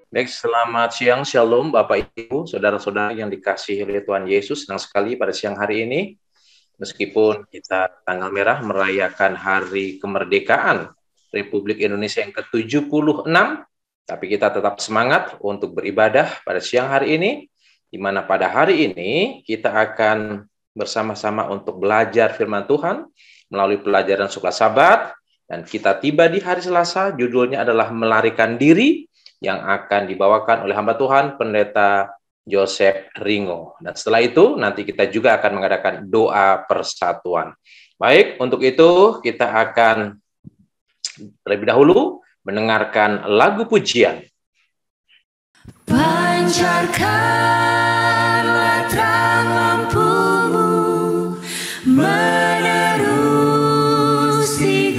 Baik, selamat siang, Shalom Bapak Ibu, saudara-saudara yang dikasihi oleh Tuhan Yesus. Senang sekali pada siang hari ini, meskipun kita tanggal merah merayakan hari kemerdekaan Republik Indonesia yang ke-76, tapi kita tetap semangat untuk beribadah pada siang hari ini, di mana pada hari ini kita akan bersama-sama untuk belajar firman Tuhan melalui pelajaran Sekolah Sabat, dan kita tiba di hari Selasa, judulnya adalah Melarikan Diri, yang akan dibawakan oleh hamba Tuhan, Pendeta Joseph Ringo. Dan setelah itu, nanti kita juga akan mengadakan doa persatuan. Baik, untuk itu kita akan terlebih dahulu mendengarkan lagu pujian. Pancarkanlah terang lampumu menerusi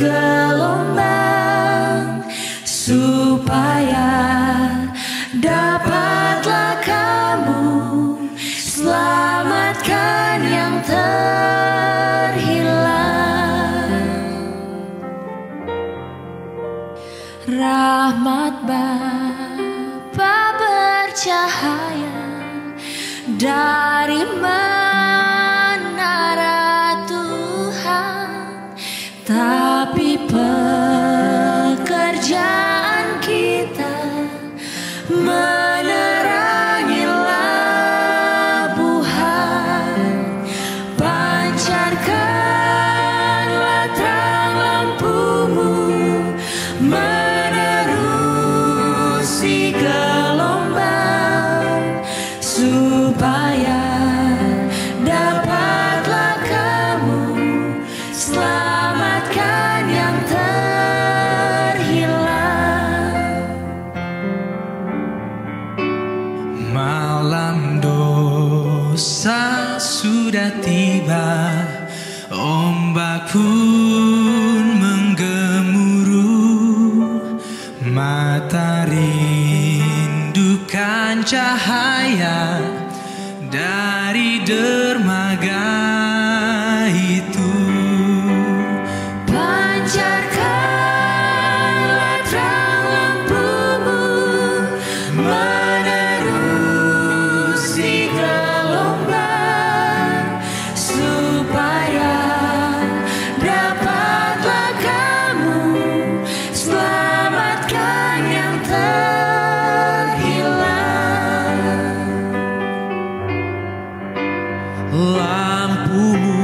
gelombang, supaya dapatlah kamu selamatkan yang terhilang. Rahmat Bapa bercahaya dari menara Tuhan, tapi pekerjaan kita menerangi labuhan. Pancarkanlah terang lampumu menerusi gelombang, supaya dapatlah kamu selamatkan yang terhilang. Malam dosa sudah tiba, ombak pun menggemuruh, mata rindukan cahaya dari dermaga itu. Pancarkanlah terang lampumu menerusi gelombang, supaya dapatlah kamu selamatkan yang terhilang. Lampumu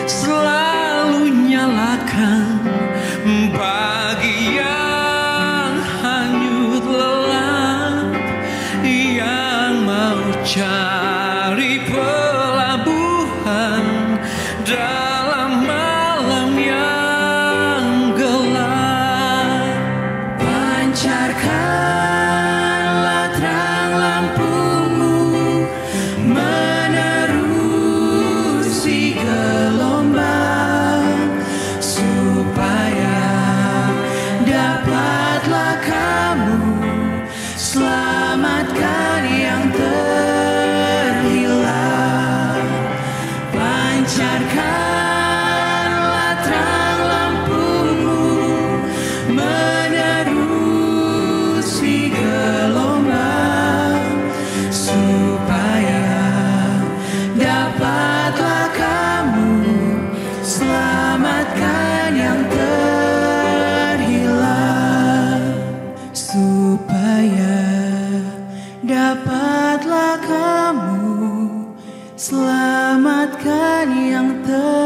selalu nyalakan bagi yang hanyut lelap, yang mau cari pelabuhan dalam malam yang gelap. Pancarkanlah terang lampumu menerusi gelombang, supaya dapatlah kamu selamatkan yang terhilang. Pancarkanlah terang lampumu menerusi gelombang, supaya dapatlah kamu selamatkan yang terhilang. Supaya dapatlah kamu selamatkan yang terhilang.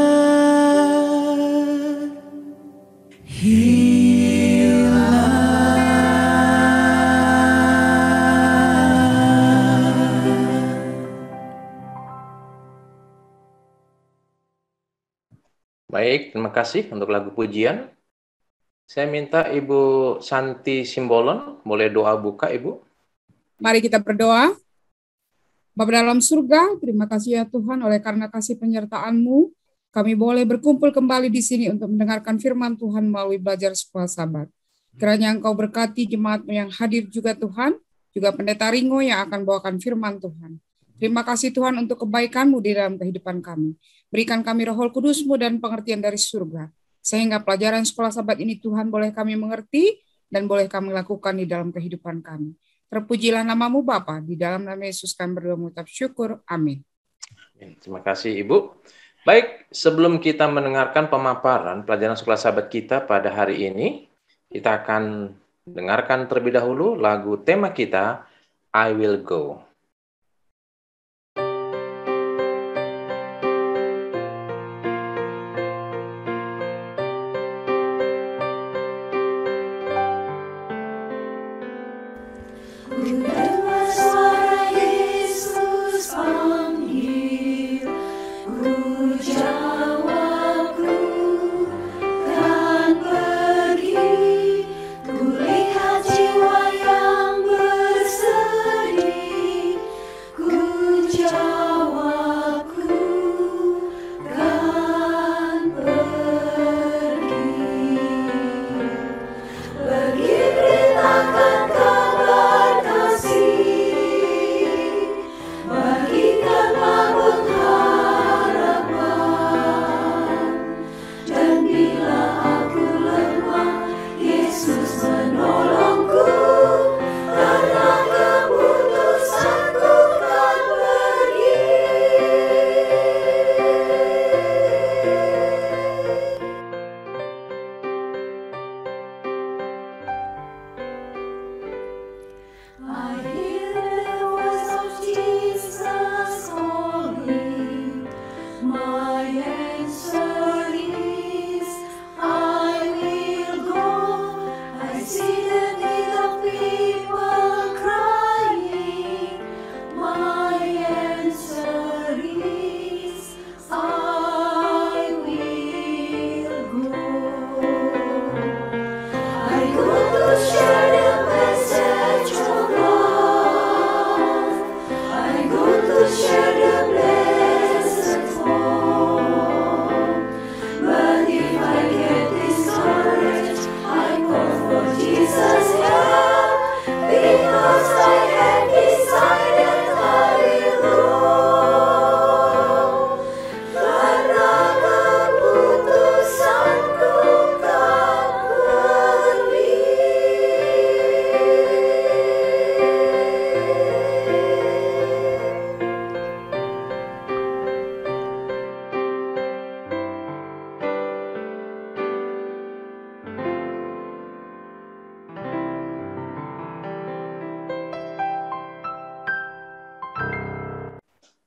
Baik, terima kasih untuk lagu pujian. Saya minta Ibu Santi Simbolon, boleh doa buka, Ibu? Mari kita berdoa. Bapa dalam surga, terima kasih ya Tuhan, oleh karena kasih penyertaan-Mu, kami boleh berkumpul kembali di sini untuk mendengarkan firman Tuhan melalui belajar Sekolah Sabat. Kiranya Engkau berkati jemaat-Mu yang hadir juga Tuhan, juga Pendeta Ringo yang akan bawakan firman Tuhan. Terima kasih Tuhan untuk kebaikan-Mu di dalam kehidupan kami. Berikan kami Roh Kudus-Mu dan pengertian dari surga, sehingga pelajaran Sekolah Sabat ini Tuhan boleh kami mengerti dan boleh kami lakukan di dalam kehidupan kami. Terpujilah namamu Bapa, di dalam nama Yesus kami berdoa mengucap syukur. Amin. Terima kasih Ibu. Baik, sebelum kita mendengarkan pemaparan pelajaran sekolah sahabat kita pada hari ini, kita akan dengarkan terlebih dahulu lagu tema kita, I Will Go.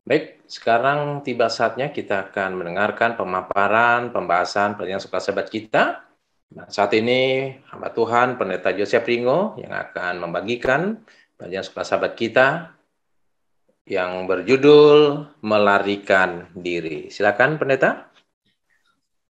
Baik, sekarang tiba saatnya kita akan mendengarkan pembahasan pelajaran sekolah sahabat kita. Nah, saat ini hamba Tuhan Pendeta Joseph Ringo yang akan membagikan pelajaran sekolah sahabat kita yang berjudul Melarikan Diri. Silakan Pendeta.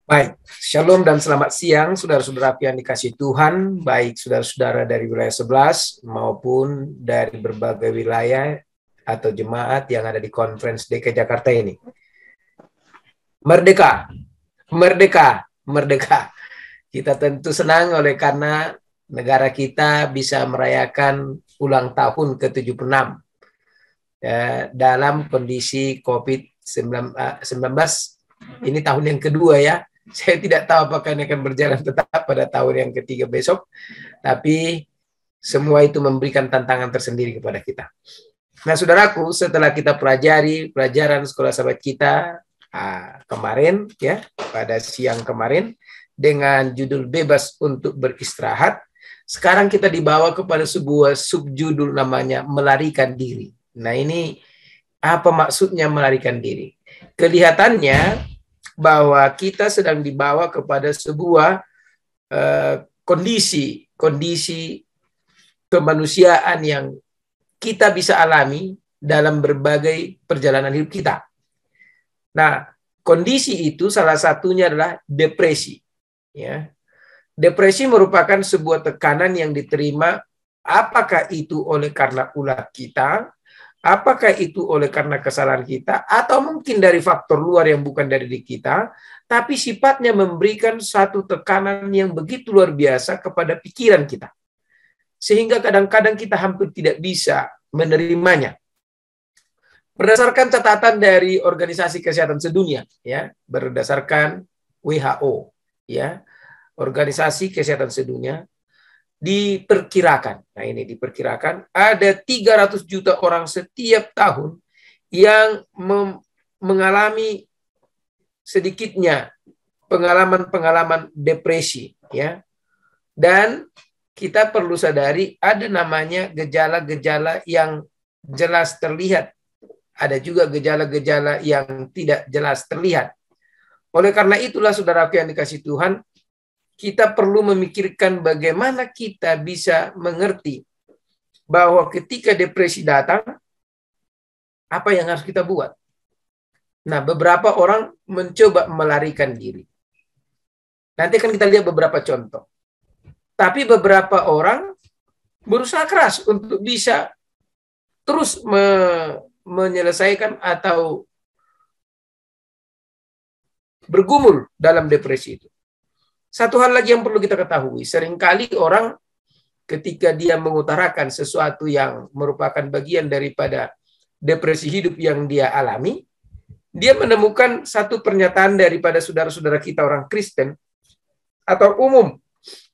Baik, shalom dan selamat siang saudara-saudara yang dikasihi Tuhan, baik saudara-saudara dari wilayah 11 maupun dari berbagai wilayah atau jemaat yang ada di Conference DKI Jakarta ini. Merdeka, merdeka, merdeka. Kita tentu senang oleh karena negara kita bisa merayakan ulang tahun ke-76 ya, dalam kondisi COVID-19. Ini tahun yang kedua ya. Saya tidak tahu apakah ini akan berjalan tetap pada tahun yang ketiga besok, tapi semua itu memberikan tantangan tersendiri kepada kita. Nah, saudaraku, setelah kita pelajari pelajaran sekolah sahabat kita kemarin, ya, pada siang kemarin, dengan judul Bebas untuk Beristirahat, sekarang kita dibawa kepada sebuah subjudul namanya Melarikan Diri. Nah, ini apa maksudnya melarikan diri? Kelihatannya bahwa kita sedang dibawa kepada sebuah kondisi kemanusiaan yang kita bisa alami dalam berbagai perjalanan hidup kita. Nah, kondisi itu salah satunya adalah depresi. Ya. Depresi merupakan sebuah tekanan yang diterima, apakah itu oleh karena ulah kita, apakah itu oleh karena kesalahan kita, atau mungkin dari faktor luar yang bukan dari diri kita, tapi sifatnya memberikan satu tekanan yang begitu luar biasa kepada pikiran kita. Sehingga kadang-kadang kita hampir tidak bisa menerimanya. Berdasarkan catatan dari Organisasi Kesehatan Sedunia, ya, berdasarkan WHO, ya, Organisasi Kesehatan Sedunia, diperkirakan, nah ini diperkirakan ada 300 juta orang setiap tahun yang mengalami sedikitnya pengalaman-pengalaman depresi, ya. Dan kita perlu sadari ada namanya gejala-gejala yang jelas terlihat. Ada juga gejala-gejala yang tidak jelas terlihat. Oleh karena itulah saudaraku yang dikasihi Tuhan, kita perlu memikirkan bagaimana kita bisa mengerti bahwa ketika depresi datang, apa yang harus kita buat. Nah, beberapa orang mencoba melarikan diri. Nanti akan kita lihat beberapa contoh. Tapi beberapa orang berusaha keras untuk bisa terus menyelesaikan atau bergumul dalam depresi itu. Satu hal lagi yang perlu kita ketahui, seringkali orang ketika dia mengutarakan sesuatu yang merupakan bagian daripada depresi hidup yang dia alami, dia menemukan satu pernyataan daripada saudara-saudara kita orang Kristen atau umum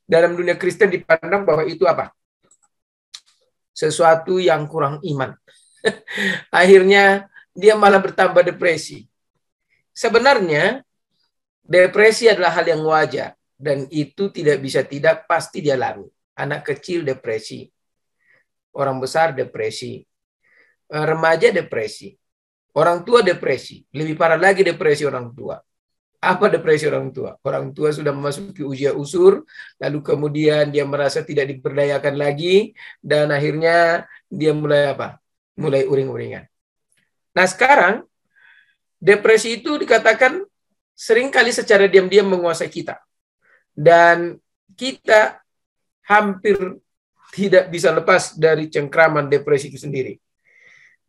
dalam dunia Kristen dipandang bahwa itu apa? Sesuatu yang kurang iman. Akhirnya dia malah bertambah depresi. Sebenarnya depresi adalah hal yang wajar dan itu tidak bisa tidak pasti dialami. Anak kecil depresi, orang besar depresi, remaja depresi, orang tua depresi, lebih parah lagi depresi orang tua. Apa depresi orang tua? Orang tua sudah memasuki usia usur, lalu kemudian dia merasa tidak diberdayakan lagi, dan akhirnya dia mulai apa? Mulai uring-uringan. Nah sekarang, depresi itu dikatakan seringkali secara diam-diam menguasai kita. Dan kita hampir tidak bisa lepas dari cengkraman depresi itu sendiri.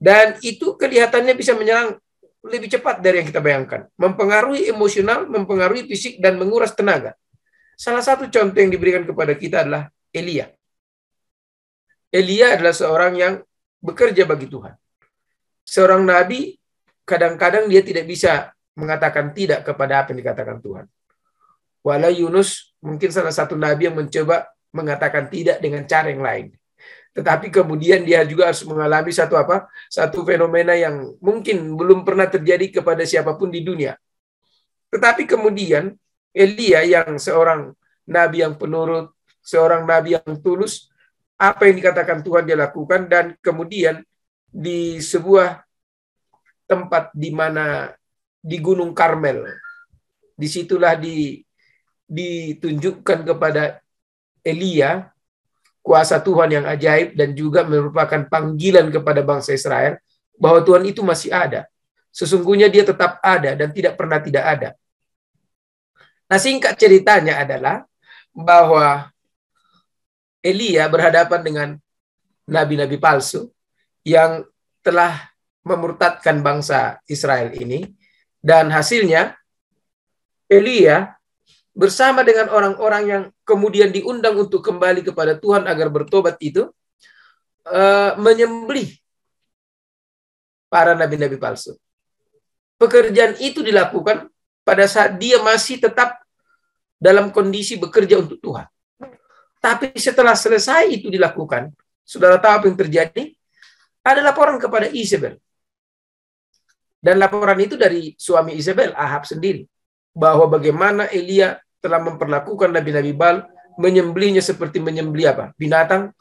Dan itu kelihatannya bisa menyerang lebih cepat dari yang kita bayangkan. Mempengaruhi emosional, mempengaruhi fisik, dan menguras tenaga. Salah satu contoh yang diberikan kepada kita adalah Elia. Elia adalah seorang yang bekerja bagi Tuhan. Seorang nabi, kadang-kadang dia tidak bisa mengatakan tidak kepada apa yang dikatakan Tuhan. Walau Yunus mungkin salah satu nabi yang mencoba mengatakan tidak dengan cara yang lain. Tetapi kemudian dia juga harus mengalami satu fenomena yang mungkin belum pernah terjadi kepada siapapun di dunia. Tetapi kemudian Elia yang seorang nabi yang penurut, seorang nabi yang tulus, apa yang dikatakan Tuhan dia lakukan, dan kemudian di sebuah tempat di mana di Gunung Karmel, disitulah ditunjukkan kepada Elia kuasa Tuhan yang ajaib dan juga merupakan panggilan kepada bangsa Israel bahwa Tuhan itu masih ada. Sesungguhnya dia tetap ada dan tidak pernah tidak ada. Nah, singkat ceritanya adalah bahwa Elia berhadapan dengan nabi-nabi palsu yang telah memurtadkan bangsa Israel ini, dan hasilnya Elia bersama dengan orang-orang yang kemudian diundang untuk kembali kepada Tuhan agar bertobat itu menyembelih para nabi-nabi palsu. Pekerjaan itu dilakukan pada saat dia masih tetap dalam kondisi bekerja untuk Tuhan. Tapi setelah selesai itu dilakukan, saudara tahu apa yang terjadi? Ada laporan kepada Isabel. Dan laporan itu dari suami Isabel, Ahab sendiri, bahwa bagaimana Elia telah memperlakukan nabi-nabi Baal, menyembelihnya seperti menyembelih apa? Binatang.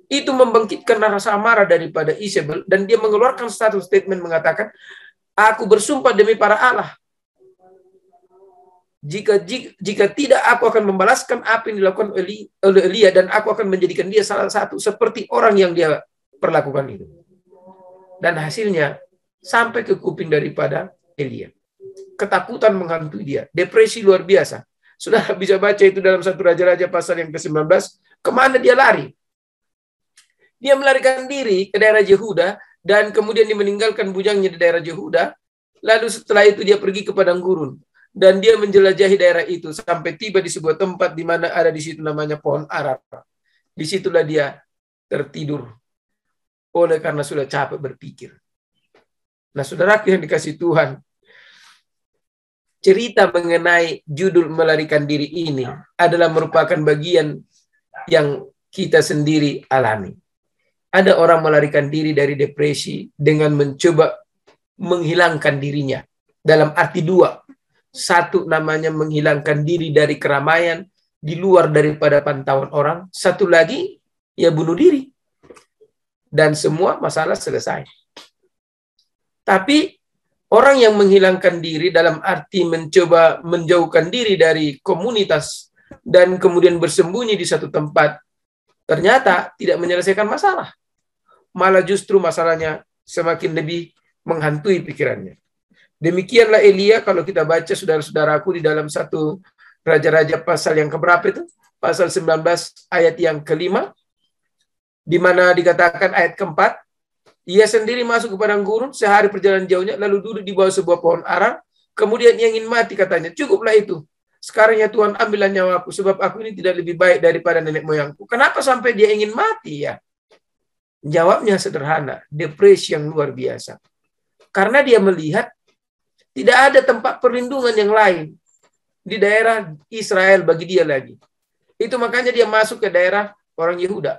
Itu membangkitkan rasa amarah daripada Isabel, dan dia mengeluarkan satu statement mengatakan, aku bersumpah demi para Allah, jika tidak aku akan membalaskan apa yang dilakukan oleh Elia, dan aku akan menjadikan dia salah satu seperti orang yang dia perlakukan itu. Dan hasilnya sampai ke kuping daripada Elia. Ketakutan menghantui dia, depresi luar biasa. Sudah bisa baca itu dalam 1 Raja-Raja pasal yang ke-19. Kemana dia lari? Dia melarikan diri ke daerah Yehuda, dan kemudian dia meninggalkan bujangnya di daerah Yehuda. Lalu setelah itu dia pergi ke padang gurun, dan dia menjelajahi daerah itu sampai tiba di sebuah tempat di mana ada di situ namanya pohon Arab. Disitulah dia tertidur oleh karena sudah capek berpikir. Nah, saudara yang dikasih Tuhan, cerita mengenai judul melarikan diri ini adalah merupakan bagian yang kita sendiri alami. Ada orang melarikan diri dari depresi dengan mencoba menghilangkan dirinya. Dalam arti dua. Satu namanya menghilangkan diri dari keramaian, di luar daripada pantauan orang. Satu lagi, ya bunuh diri. Dan semua masalah selesai. Tapi orang yang menghilangkan diri dalam arti mencoba menjauhkan diri dari komunitas dan kemudian bersembunyi di satu tempat, ternyata tidak menyelesaikan masalah. Malah justru masalahnya semakin lebih menghantui pikirannya. Demikianlah Elia, kalau kita baca saudara-saudaraku di dalam satu Raja-Raja pasal yang keberapa itu? Pasal 19 ayat yang kelima, di mana dikatakan ayat keempat, ia sendiri masuk ke padang gurun, sehari perjalanan jauhnya, lalu duduk di bawah sebuah pohon ara, kemudian ia ingin mati, katanya, cukuplah itu. Sekarang ya Tuhan, ambillah nyawaku, sebab aku ini tidak lebih baik daripada nenek moyangku. Kenapa sampai dia ingin mati ya? Jawabnya sederhana, depresi yang luar biasa. Karena dia melihat tidak ada tempat perlindungan yang lain di daerah Israel bagi dia lagi. Itu makanya dia masuk ke daerah orang Yehuda.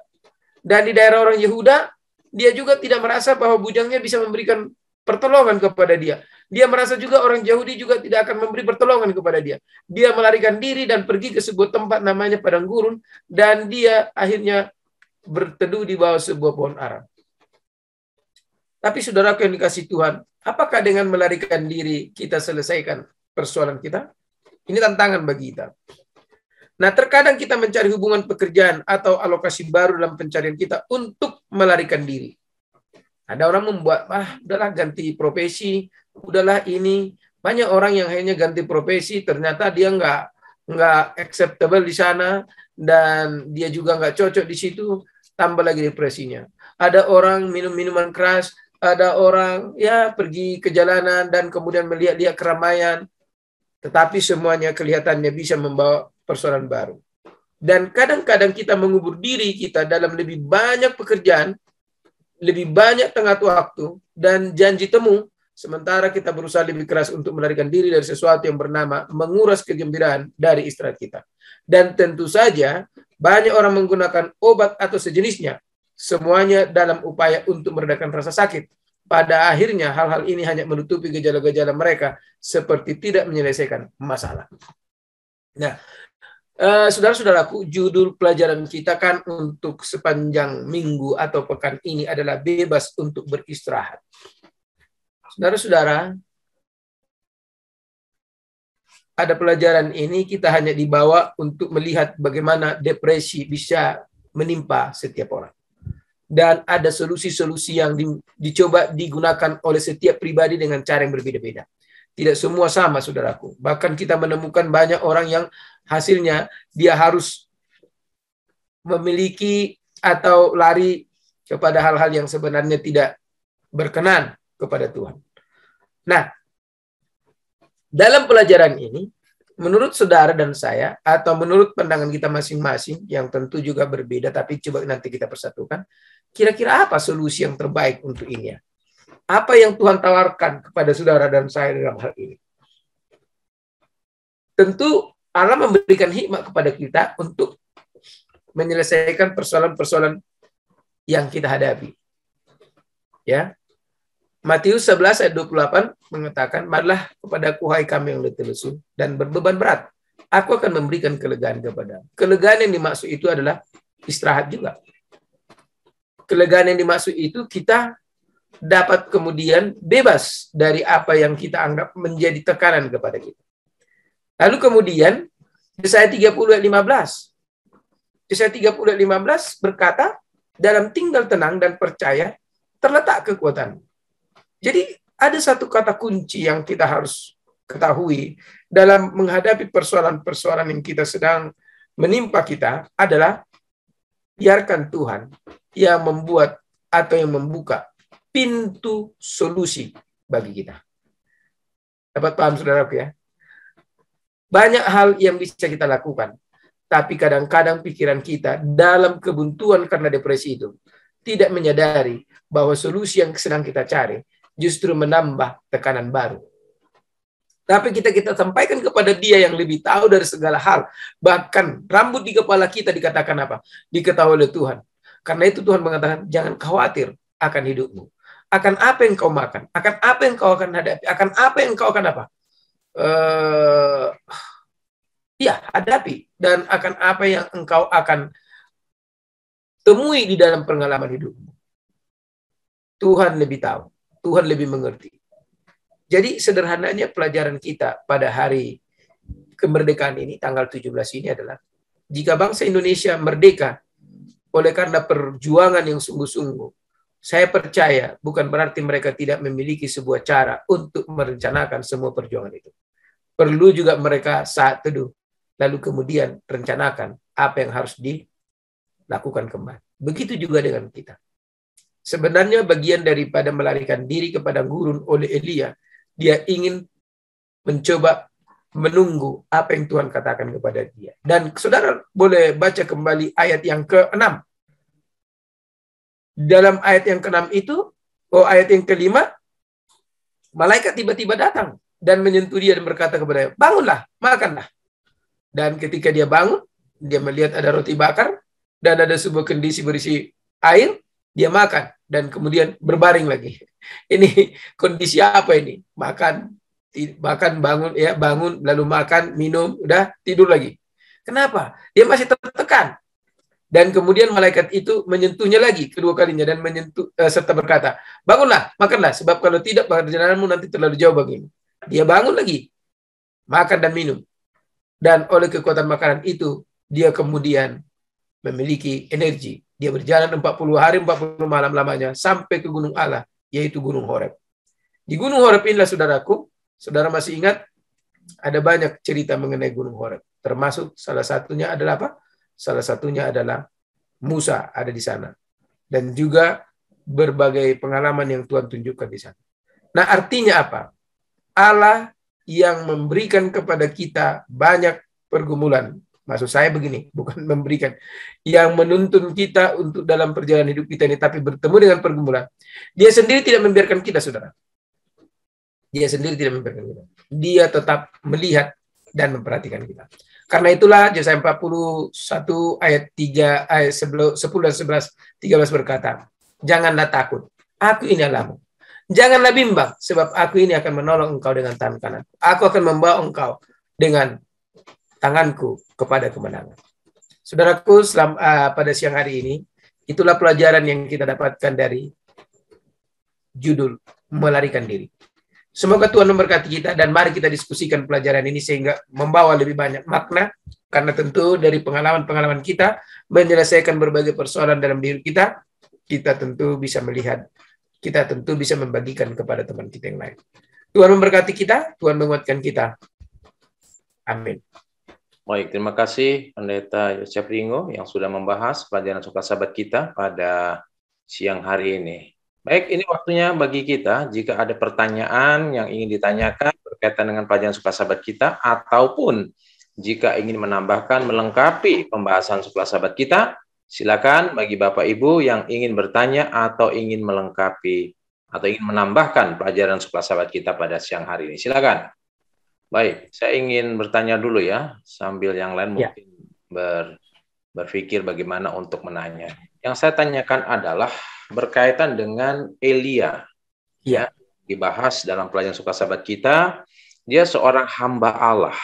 Dan di daerah orang Yehuda, dia juga tidak merasa bahwa bujangnya bisa memberikan pertolongan kepada dia. Dia merasa juga orang Yahudi juga tidak akan memberi pertolongan kepada dia. Dia melarikan diri dan pergi ke sebuah tempat namanya padang gurun, dan dia akhirnya berteduh di bawah sebuah pohon ara. Tapi saudaraku yang dikasihi Tuhan, apakah dengan melarikan diri kita selesaikan persoalan kita? Ini tantangan bagi kita. Nah, terkadang kita mencari hubungan pekerjaan atau alokasi baru dalam pencarian kita untuk melarikan diri. Ada orang membuat, udahlah ganti profesi, udahlah ini. Banyak orang yang hanya ganti profesi, ternyata dia nggak acceptable di sana, dan dia juga nggak cocok di situ, tambah lagi depresinya. Ada orang minum minuman keras, ada orang ya pergi ke jalanan dan kemudian melihat-lihat keramaian, tetapi semuanya kelihatannya bisa membawa persoalan baru. Dan kadang-kadang kita mengubur diri kita dalam lebih banyak pekerjaan, lebih banyak tengah waktu, dan janji temu, sementara kita berusaha lebih keras untuk melarikan diri dari sesuatu yang bernama menguras kegembiraan dari istirahat kita. Dan tentu saja, banyak orang menggunakan obat atau sejenisnya, semuanya dalam upaya untuk meredakan rasa sakit. Pada akhirnya, hal-hal ini hanya menutupi gejala-gejala mereka, seperti tidak menyelesaikan masalah. Nah, saudara-saudaraku, judul pelajaran kita kan untuk sepanjang minggu atau pekan ini adalah bebas untuk beristirahat. Saudara-saudara, ada pelajaran ini kita hanya dibawa untuk melihat bagaimana depresi bisa menimpa setiap orang. Dan ada solusi-solusi yang dicoba digunakan oleh setiap pribadi dengan cara yang berbeda-beda. Tidak semua sama, saudaraku. Bahkan kita menemukan banyak orang yang hasilnya dia harus memiliki atau lari kepada hal-hal yang sebenarnya tidak berkenan kepada Tuhan. Nah, dalam pelajaran ini, menurut saudara dan saya, atau menurut pandangan kita masing-masing, yang tentu juga berbeda, tapi coba nanti kita persatukan, kira-kira apa solusi yang terbaik untuk ini ya? Apa yang Tuhan tawarkan kepada saudara dan saya dalam hal ini? Tentu Allah memberikan hikmat kepada kita untuk menyelesaikan persoalan-persoalan yang kita hadapi. Ya. Matius 11 ayat 28 mengatakan, "Marilah kepadaku hai kami yang letih lesu dan berbeban berat, aku akan memberikan kelegaan kepada." Kelegaan yang dimaksud itu adalah istirahat juga. Kelegaan yang dimaksud itu kita dapat kemudian bebas dari apa yang kita anggap menjadi tekanan kepada kita. Lalu kemudian Yesaya 30 ayat 15. Yesaya 30 ayat 15 berkata, "Dalam tinggal tenang dan percaya terletak kekuatan." Jadi ada satu kata kunci yang kita harus ketahui dalam menghadapi persoalan-persoalan yang kita sedang menimpa kita adalah biarkan Tuhan yang membuat atau yang membuka pintu solusi bagi kita. Dapat paham saudaraku ya? Banyak hal yang bisa kita lakukan, tapi kadang-kadang pikiran kita dalam kebuntuan karena depresi itu tidak menyadari bahwa solusi yang sedang kita cari justru menambah tekanan baru. Tapi kita sampaikan kepada Dia yang lebih tahu dari segala hal. Bahkan rambut di kepala kita dikatakan apa? Diketahui oleh Tuhan. Karena itu Tuhan mengatakan, jangan khawatir akan hidupmu. Akan apa yang kau makan? Akan apa yang kau akan hadapi? Akan apa yang kau akan apa? Hadapi. Dan akan apa yang engkau akan temui di dalam pengalaman hidupmu. Tuhan lebih tahu. Tuhan lebih mengerti. Jadi sederhananya pelajaran kita pada hari kemerdekaan ini, tanggal 17 ini adalah, jika bangsa Indonesia merdeka oleh karena perjuangan yang sungguh-sungguh, saya percaya bukan berarti mereka tidak memiliki sebuah cara untuk merencanakan semua perjuangan itu. Perlu juga mereka saat teduh, lalu kemudian rencanakan apa yang harus dilakukan kembali. Begitu juga dengan kita. Sebenarnya bagian daripada melarikan diri kepada gurun oleh Elia, dia ingin mencoba menunggu apa yang Tuhan katakan kepada dia. Dan saudara boleh baca kembali ayat yang ke-6. Dalam ayat yang ke-6 itu, ayat yang ke-5, malaikat tiba-tiba datang dan menyentuh dia dan berkata kepada dia, bangunlah, makanlah. Dan ketika dia bangun, dia melihat ada roti bakar dan ada sebuah kendisi berisi air, dia makan dan kemudian berbaring lagi. Ini kondisi apa ini? Makan, bangun, lalu makan, minum, udah tidur lagi. Kenapa? Dia masih tertekan. Dan kemudian malaikat itu menyentuhnya lagi kedua kalinya dan menyentuh serta berkata, bangunlah, makanlah, sebab kalau tidak perjalananmu nanti terlalu jauh bagimu. Dia bangun lagi, makan dan minum. Dan oleh kekuatan makanan itu, dia kemudian memiliki energi. Dia berjalan 40 hari, 40 malam lamanya sampai ke Gunung Allah, yaitu Gunung Horeb. Di Gunung Horeb inilah saudaraku, saudara masih ingat, ada banyak cerita mengenai Gunung Horeb. Termasuk salah satunya adalah apa? Salah satunya adalah Musa ada di sana. Dan juga berbagai pengalaman yang Tuhan tunjukkan di sana. Nah, artinya apa? Allah yang memberikan kepada kita banyak pergumulan. Maksud saya begini, bukan memberikan. Yang menuntun kita untuk dalam perjalanan hidup kita ini, tapi bertemu dengan pergumulan. Dia sendiri tidak membiarkan kita, saudara. Dia sendiri tidak membiarkan kita. Dia tetap melihat dan memperhatikan kita. Karena itulah Yesaya 41 ayat 3, ayat 10 dan 11, 13 berkata, janganlah takut, aku ini Allahmu. Janganlah bimbang, sebab aku ini akan menolong engkau dengan tangan kanan. Aku akan membawa engkau dengan tanganku kepada kemenangan. Saudaraku, pada siang hari ini, itulah pelajaran yang kita dapatkan dari judul melarikan diri. Semoga Tuhan memberkati kita dan mari kita diskusikan pelajaran ini sehingga membawa lebih banyak makna, karena tentu dari pengalaman-pengalaman kita menyelesaikan berbagai persoalan dalam diri kita, kita tentu bisa melihat, kita tentu bisa membagikan kepada teman kita yang lain. Tuhan memberkati kita, Tuhan menguatkan kita. Amin. Baik, terima kasih Pendeta Yosef Ringo yang sudah membahas pelajaran suka sahabat kita pada siang hari ini. Baik, ini waktunya bagi kita, jika ada pertanyaan yang ingin ditanyakan berkaitan dengan pelajaran suka sahabat kita, ataupun jika ingin menambahkan, melengkapi pembahasan suka sahabat kita, silakan bagi Bapak Ibu yang ingin bertanya atau ingin melengkapi atau ingin menambahkan pelajaran suka sahabat kita pada siang hari ini. Silakan. Baik, saya ingin bertanya dulu ya, sambil yang lain mungkin berpikir bagaimana untuk menanya. Yang saya tanyakan adalah berkaitan dengan Elia. Ya, dibahas dalam pelajaran suka sahabat kita, dia seorang hamba Allah,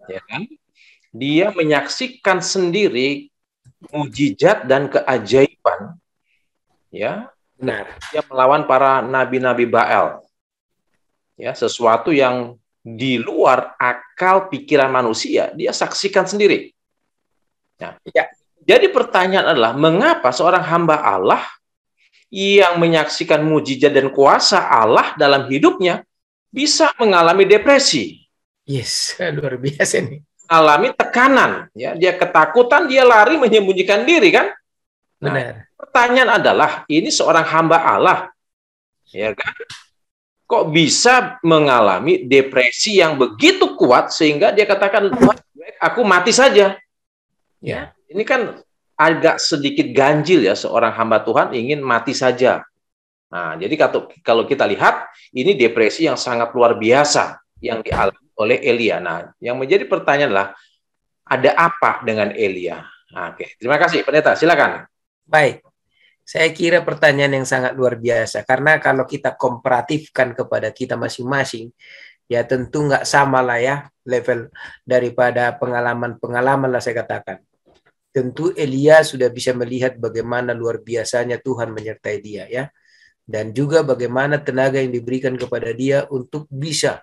ya kan? Dia menyaksikan sendiri mujizat dan keajaiban, ya. Benar. Dia melawan para nabi-nabi Baal. Ya, sesuatu yang di luar akal pikiran manusia, dia saksikan sendiri. Nah, jadi pertanyaan adalah, mengapa seorang hamba Allah yang menyaksikan mujizat dan kuasa Allah dalam hidupnya bisa mengalami depresi? Yes, luar biasa nih. Alami tekanan, ya, dia ketakutan, dia lari menyembunyikan diri, kan? Nah, benar. Pertanyaan adalah, ini seorang hamba Allah, ya kan? Kok bisa mengalami depresi yang begitu kuat sehingga dia katakan, aku mati saja. Ya, ini kan agak sedikit ganjil ya, seorang hamba Tuhan ingin mati saja. Nah, jadi kalau kita lihat, ini depresi yang sangat luar biasa yang dialami oleh Elia. Nah, yang menjadi pertanyaan adalah, ada apa dengan Elia? Nah, oke, terima kasih Pendeta, silakan. Baik, saya kira pertanyaan yang sangat luar biasa, karena kalau kita komparatifkan kepada kita masing-masing, ya tentu nggak sama lah ya level daripada pengalaman-pengalaman lah saya katakan. Tentu Elia sudah bisa melihat bagaimana luar biasanya Tuhan menyertai dia ya. Dan juga bagaimana tenaga yang diberikan kepada dia untuk bisa,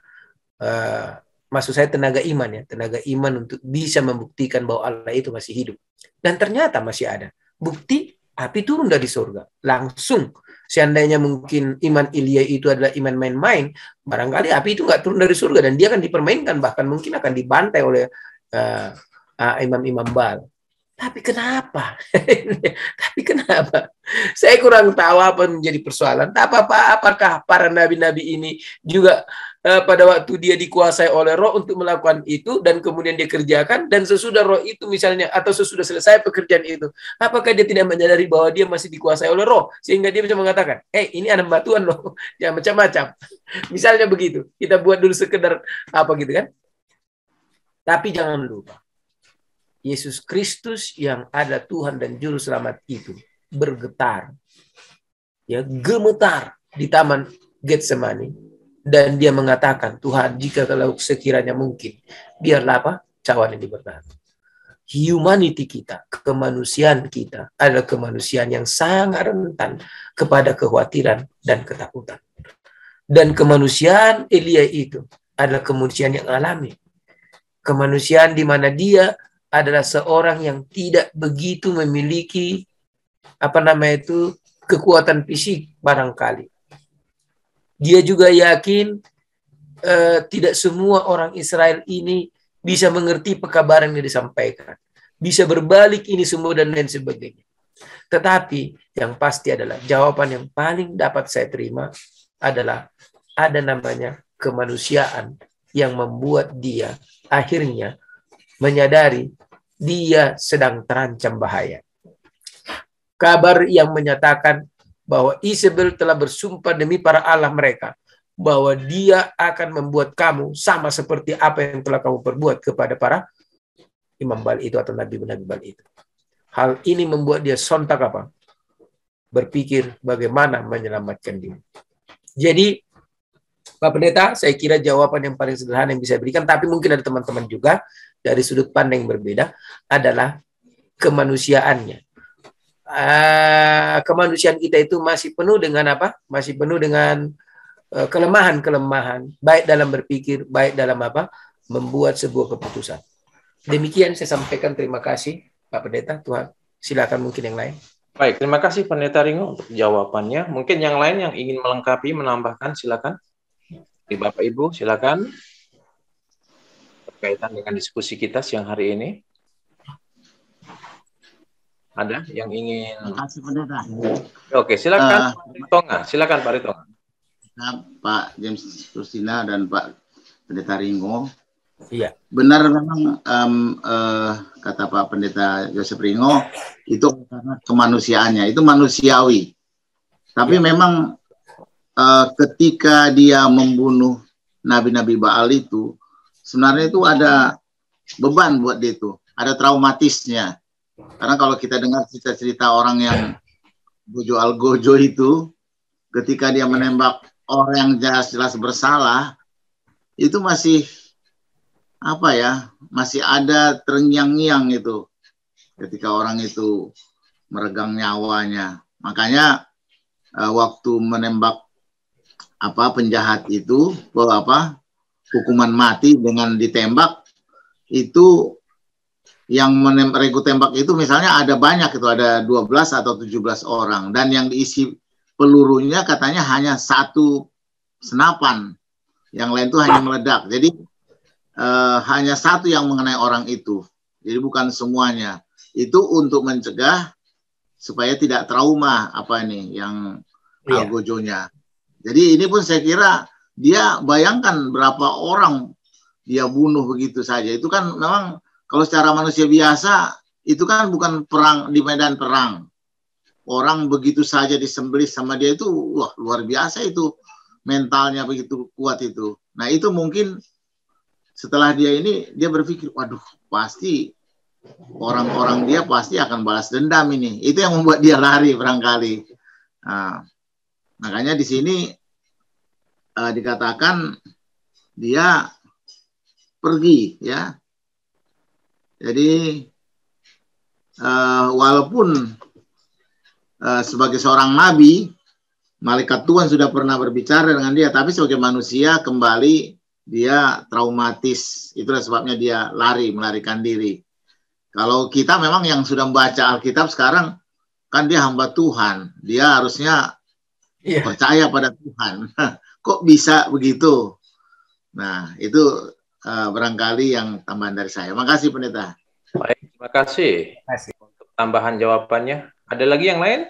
maksud saya tenaga iman ya, tenaga iman untuk bisa membuktikan bahwa Allah itu masih hidup. Dan ternyata masih ada. Bukti api turun dari surga. Langsung, seandainya mungkin iman Elia itu adalah iman main-main, barangkali api itu nggak turun dari surga dan dia akan dipermainkan, bahkan mungkin akan dibantai oleh imam-imam Baal. Tapi kenapa? Tapi kenapa? Saya kurang tahu apa menjadi persoalan. Apakah para nabi-nabi ini juga pada waktu dia dikuasai oleh roh untuk melakukan itu dan kemudian dia kerjakan, dan sesudah roh itu misalnya atau sesudah selesai pekerjaan itu, apakah dia tidak menyadari bahwa dia masih dikuasai oleh roh sehingga dia bisa mengatakan, ini ada batuan loh, ya macam-macam. Misalnya begitu. Kita buat dulu sekedar apa gitu kan. Tapi jangan lupa, Yesus Kristus yang ada Tuhan dan Juru Selamat itu bergetar, ya gemetar di taman Getsemani, dan dia mengatakan, Tuhan, jika kalau sekiranya mungkin, biarlah apa? Cawan ini bertahan. Humanity kita, kemanusiaan kita adalah kemanusiaan yang sangat rentan kepada kekhawatiran dan ketakutan. Dan kemanusiaan Elia itu adalah kemanusiaan yang alami. Kemanusiaan di mana dia adalah seorang yang tidak begitu memiliki kekuatan fisik barangkali. Dia juga yakin tidak semua orang Israel ini bisa mengerti pekabaran yang disampaikan, bisa berbalik ini semua dan lain sebagainya. Tetapi yang pasti adalah jawaban yang paling dapat saya terima adalah ada namanya kemanusiaan yang membuat dia akhirnya menyadari dia sedang terancam bahaya. Kabar yang menyatakan bahwa Isabel telah bersumpah demi para Allah mereka bahwa dia akan membuat kamu sama seperti apa yang telah kamu perbuat kepada para imam Baal itu atau nabi-nabi Baal itu. Hal ini membuat dia sontak berpikir bagaimana menyelamatkan diri. Jadi Pak Pendeta, saya kira jawaban yang paling sederhana yang bisa berikan, tapi mungkin ada teman-teman juga dari sudut pandang yang berbeda, adalah kemanusiaannya. Kemanusiaan kita itu masih penuh dengan apa? Masih penuh dengan kelemahan-kelemahan, baik dalam berpikir, baik dalam membuat sebuah keputusan. Demikian saya sampaikan. Terima kasih Pak Pendeta. Tuhan, silakan mungkin yang lain. Baik, terima kasih Pendeta Ringo untuk jawabannya. Mungkin yang lain yang ingin melengkapi, menambahkan, silakan. Bapak Ibu, silakan. Berkaitan dengan diskusi kita siang hari ini. Ada yang ingin? Terima kasih Pendeta. Oke, silakan Pak Ritonga. Silakan Pak Ritonga. Pak James Rustina dan Pak Pendeta Ringo. Iya. Benar memang kata Pak Pendeta Joseph Ringo itu karena kemanusiaannya, itu manusiawi. Tapi memang ketika dia membunuh nabi-nabi Baal itu, sebenarnya itu ada beban buat dia itu, ada traumatisnya. Karena kalau kita dengar cerita-cerita orang yang Gojo Algojo itu, ketika dia menembak orang yang jelas-jelas bersalah, itu masih masih ada terngiang-ngiang itu ketika orang itu meregang nyawanya. Makanya waktu menembak penjahat itu, hukuman mati dengan ditembak, itu yang regu tembak itu misalnya ada banyak, itu ada 12 atau 17 orang, dan yang diisi pelurunya katanya hanya satu senapan, yang lain itu hanya meledak. Jadi hanya satu yang mengenai orang itu, jadi bukan semuanya. Itu untuk mencegah supaya tidak trauma yang algojonya. Jadi ini pun saya kira dia bayangkan berapa orang dia bunuh begitu saja. Itu kan memang kalau secara manusia biasa itu kan bukan perang di medan perang. Orang begitu saja disembelih sama dia itu, wah luar biasa itu, mentalnya begitu kuat itu. Nah itu mungkin setelah dia ini, dia berpikir, waduh, pasti orang-orang dia pasti akan balas dendam ini. Itu yang membuat dia lari barangkali. Nah, makanya di sini dikatakan dia pergi, ya. Jadi walaupun sebagai seorang nabi, malaikat Tuhan sudah pernah berbicara dengan dia, tapi sebagai manusia kembali dia traumatis. Itulah sebabnya dia melarikan diri. Kalau kita memang yang sudah membaca Alkitab sekarang, kan dia hamba Tuhan. Dia harusnya percaya pada Tuhan. Kok bisa begitu? Nah, itu barangkali yang tambahan dari saya. Makasih, Pendeta. Baik, terima kasih untuk tambahan jawabannya. Ada lagi yang lain?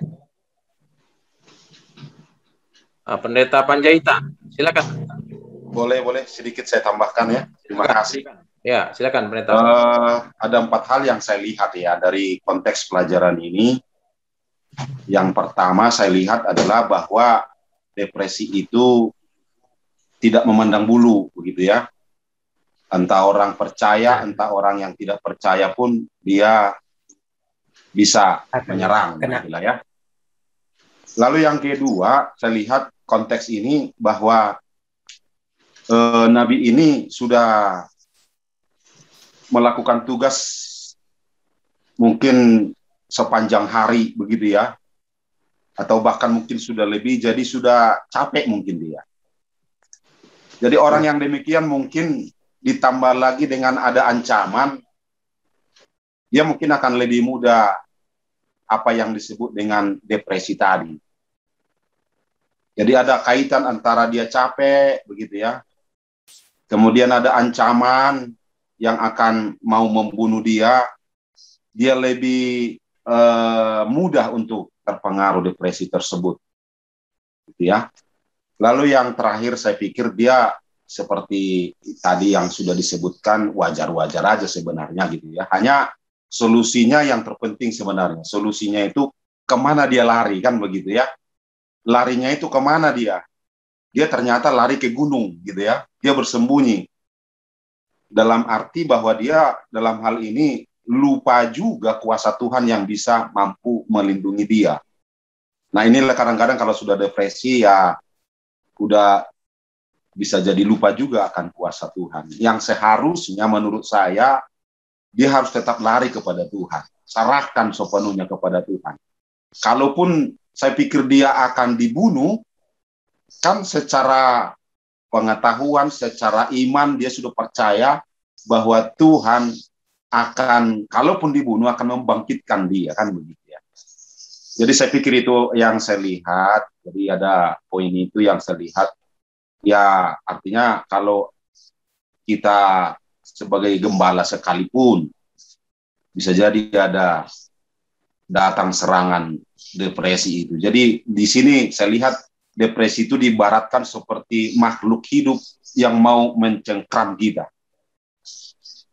Pendeta Panjaitan, silakan. Boleh sedikit saya tambahkan ya. Terima kasih. Ya, silakan Pendeta. Ada 4 hal yang saya lihat ya dari konteks pelajaran ini. Yang pertama saya lihat adalah bahwa depresi itu tidak memandang bulu, begitu ya. Entah orang percaya, entah orang yang tidak percaya pun dia bisa menyerang, gitu ya. Lalu yang kedua, saya lihat konteks ini bahwa Nabi ini sudah melakukan tugas mungkin sepanjang hari, begitu ya. Atau bahkan mungkin sudah lebih, jadi sudah capek mungkin dia. Jadi orang yang demikian mungkin ditambah lagi dengan ada ancaman, dia mungkin akan lebih mudah apa yang disebut dengan depresi tadi. Jadi ada kaitan antara dia capek, begitu ya. Kemudian ada ancaman yang akan mau membunuh dia lebih mudah untuk terpengaruh depresi tersebut, gitu ya. Lalu yang terakhir saya pikir dia seperti tadi yang sudah disebutkan wajar-wajar aja sebenarnya, gitu ya. Hanya solusinya yang terpenting sebenarnya. Solusinya itu kemana dia lari, kan begitu ya. Larinya itu kemana dia? Dia ternyata lari ke gunung, gitu ya. Dia bersembunyi. Dalam arti bahwa dia dalam hal ini lupa juga kuasa Tuhan yang bisa mampu melindungi dia. Nah inilah kadang-kadang kalau sudah depresi ya udah bisa jadi lupa juga akan kuasa Tuhan. Yang seharusnya menurut saya dia harus tetap lari kepada Tuhan. Serahkan sepenuhnya kepada Tuhan. Kalaupun saya pikir dia akan dibunuh, kan secara pengetahuan, secara iman dia sudah percaya bahwa Tuhan akan, kalaupun dibunuh, akan membangkitkan dia, kan begitu ya. Jadi saya pikir itu yang saya lihat. Jadi ada poin itu yang saya lihat. Ya artinya kalau kita sebagai gembala sekalipun bisa jadi ada datang serangan depresi itu. Jadi di sini saya lihat depresi itu diibaratkan seperti makhluk hidup yang mau mencengkram kita.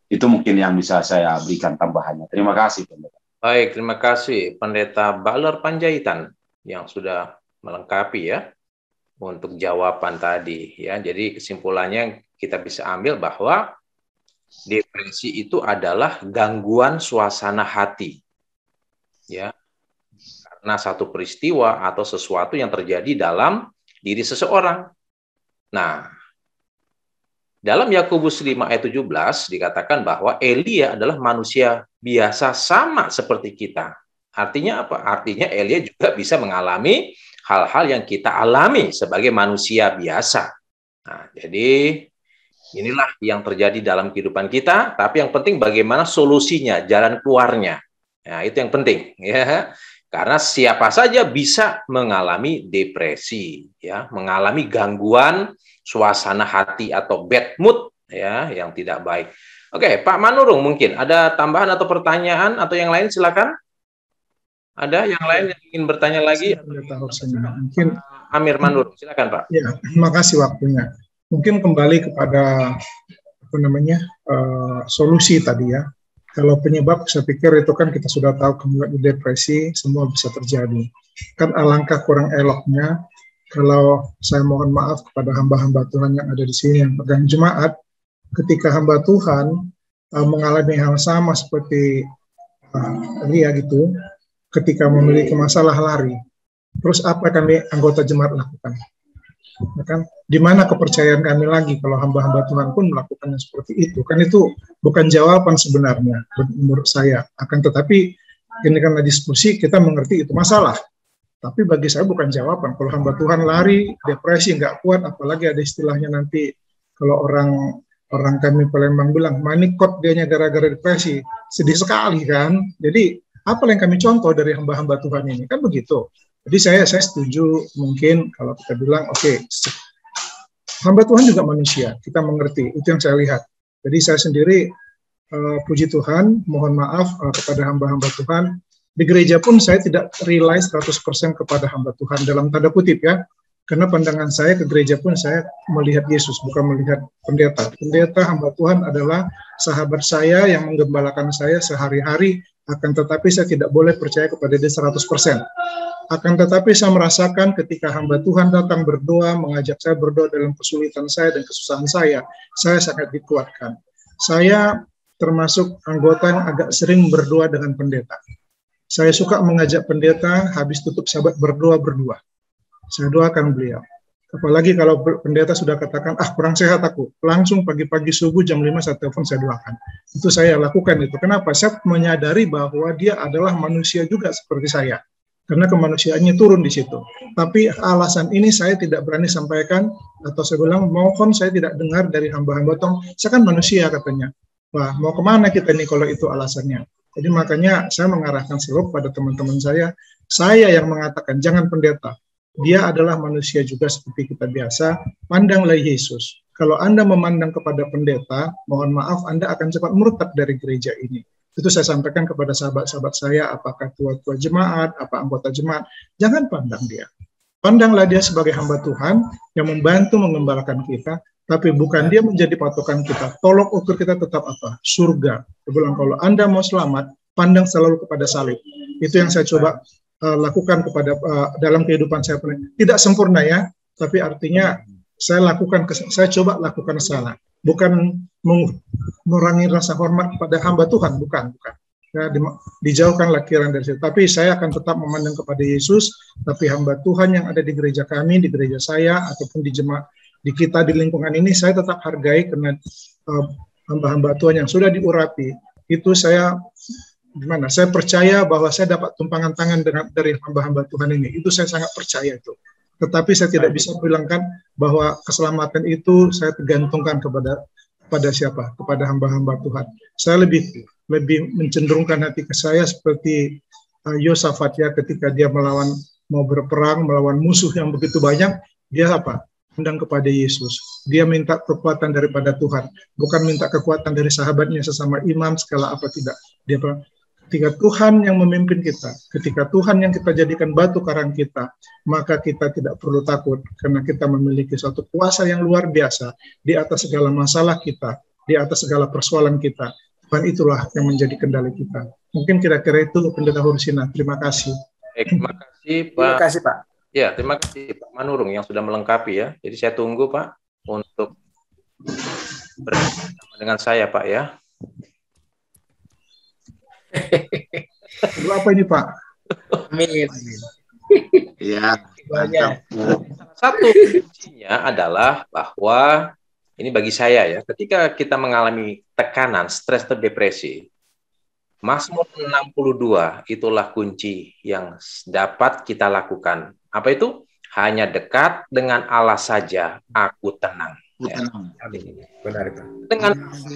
Itu mungkin yang bisa saya berikan tambahannya. Terima kasih, Pendeta. Baik, terima kasih Pendeta Baler Panjaitan yang sudah melengkapi ya untuk jawaban tadi ya. Jadi kesimpulannya kita bisa ambil bahwa depresi itu adalah gangguan suasana hati. Ya. Karena satu peristiwa atau sesuatu yang terjadi dalam diri seseorang. Nah, dalam Yakobus 5 ayat 17 dikatakan bahwa Elia adalah manusia biasa sama seperti kita. Artinya apa? Artinya Elia juga bisa mengalami hal-hal yang kita alami sebagai manusia biasa. Nah, jadi inilah yang terjadi dalam kehidupan kita, tapi yang penting bagaimana solusinya, jalan keluarnya. Nah, itu yang penting ya. Karena siapa saja bisa mengalami depresi, ya, mengalami gangguan suasana hati atau bad mood, ya, yang tidak baik. Oke, Pak Manurung mungkin ada tambahan atau pertanyaan atau yang lain silakan. Ada yang lain yang ingin bertanya lagi? Mungkin Amir Manurung, silakan Pak. Ya, terima kasih waktunya. Mungkin kembali kepada solusi tadi ya. Kalau penyebab, saya pikir itu kan kita sudah tahu kemudian depresi, semua bisa terjadi. Kan alangkah kurang eloknya, kalau saya mohon maaf kepada hamba-hamba Tuhan yang ada di sini, yang pegang jemaat, ketika hamba Tuhan mengalami hal sama seperti Lia gitu, ketika memiliki masalah lari, terus apa kami anggota jemaat lakukan? Ya kan? Di mana kepercayaan kami lagi kalau hamba-hamba Tuhan pun melakukan seperti itu? Kan itu bukan jawaban sebenarnya menurut saya. Akan tetapi ini karena diskusi kita mengerti itu masalah. Tapi bagi saya bukan jawaban. Kalau hamba Tuhan lari, depresi, nggak kuat, apalagi ada istilahnya nanti kalau orang kami Palembang bilang manikot dianya gara-gara depresi, sedih sekali kan. Jadi apa yang kami contoh dari hamba-hamba Tuhan ini kan begitu. Jadi saya setuju mungkin kalau kita bilang oke, hamba Tuhan juga manusia, kita mengerti, itu yang saya lihat. Jadi saya sendiri puji Tuhan, mohon maaf kepada hamba-hamba Tuhan. Di gereja pun saya tidak rely 100% kepada hamba Tuhan dalam tanda kutip ya. Karena pandangan saya ke gereja pun saya melihat Yesus, bukan melihat pendeta. Pendeta hamba Tuhan adalah sahabat saya yang menggembalakan saya sehari-hari, akan tetapi saya tidak boleh percaya kepada dia 100%. Akan tetapi saya merasakan ketika hamba Tuhan datang berdoa, mengajak saya berdoa dalam kesulitan saya dan kesusahan saya sangat dikuatkan. Saya termasuk anggota yang agak sering berdoa dengan pendeta. Saya suka mengajak pendeta habis tutup sabat berdoa berdua. Saya doakan beliau. Apalagi kalau pendeta sudah katakan, kurang sehat aku. Langsung pagi-pagi subuh jam 5 saya telepon, saya doakan. Itu saya lakukan itu. Kenapa? Saya menyadari bahwa dia adalah manusia juga seperti saya. Karena kemanusiaannya turun di situ. Tapi alasan ini saya tidak berani sampaikan, atau saya bilang, mohon saya tidak dengar dari hamba-hamba Tuhan, saya kan manusia katanya. Wah, mau kemana kita ini kalau itu alasannya? Jadi makanya saya mengarahkan selalu pada teman-teman saya yang mengatakan, jangan pendeta. Dia adalah manusia juga seperti kita biasa, pandanglah Yesus. Kalau Anda memandang kepada pendeta, mohon maaf, Anda akan cepat murtad dari gereja ini. Itu saya sampaikan kepada sahabat-sahabat saya, apakah tua-tua jemaat, apa anggota jemaat, jangan pandang dia. Pandanglah dia sebagai hamba Tuhan yang membantu mengembalakan kita, tapi bukan dia menjadi patokan kita. Tolok ukur kita tetap apa? Surga. Saya bilang, kalau Anda mau selamat, pandang selalu kepada salib. Itu yang saya coba lakukan kepada dalam kehidupan saya. Tidak sempurna ya, tapi artinya saya coba lakukan salah. Bukan mengurangi rasa hormat pada hamba Tuhan, bukan. Ya, dijauhkanlah kirang dari situ. Tapi saya akan tetap memandang kepada Yesus, tapi hamba Tuhan yang ada di gereja kami, di gereja saya, ataupun di jemaat, di kita, di lingkungan ini, saya tetap hargai karena hamba-hamba Tuhan yang sudah diurapi, itu saya percaya bahwa saya dapat tumpangan tangan dari hamba-hamba Tuhan ini. Itu saya sangat percaya itu. Tetapi saya tidak bisa bilangkan bahwa keselamatan itu saya tergantungkan kepada siapa? Kepada hamba-hamba Tuhan. Saya lebih mencenderungkan hati ke saya seperti Yosafat ya, ketika dia mau berperang melawan musuh yang begitu banyak, dia apa? Pandang kepada Yesus. Dia minta kekuatan daripada Tuhan, bukan minta kekuatan dari sahabatnya sesama imam segala apa, tidak. Dia ketika Tuhan yang memimpin kita, ketika Tuhan yang kita jadikan batu karang kita, maka kita tidak perlu takut karena kita memiliki suatu kuasa yang luar biasa di atas segala masalah kita, di atas segala persoalan kita. Tuhan itulah yang menjadi kendali kita. Mungkin kira-kira itu Pendeta Hursina. Terima kasih. Terima kasih Pak. Terima kasih Pak. Ya, terima kasih Pak Manurung yang sudah melengkapi ya. Jadi saya tunggu Pak untuk bersama dengan saya Pak ya. Apa ini Pak? Amin. Ya, Banyak. Satu kuncinya adalah bahwa ini bagi saya ya, ketika kita mengalami tekanan, stres atau depresi, Mazmur 62 itulah kunci yang dapat kita lakukan. Apa itu? Hanya dekat dengan Allah saja aku tenang. Ya. Benar itu. Dengan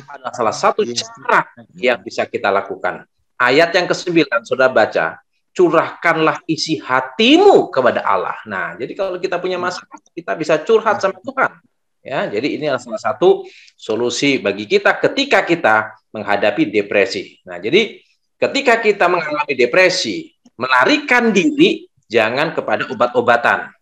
adalah salah satu cara yang bisa kita lakukan. Ayat yang ke-9 sudah baca, curahkanlah isi hatimu kepada Allah. Nah, jadi kalau kita punya masalah, kita bisa curhat sama Tuhan. Ya, jadi ini adalah salah satu solusi bagi kita ketika kita menghadapi depresi. Nah, jadi ketika kita mengalami depresi, melarikan diri jangan kepada obat-obatan.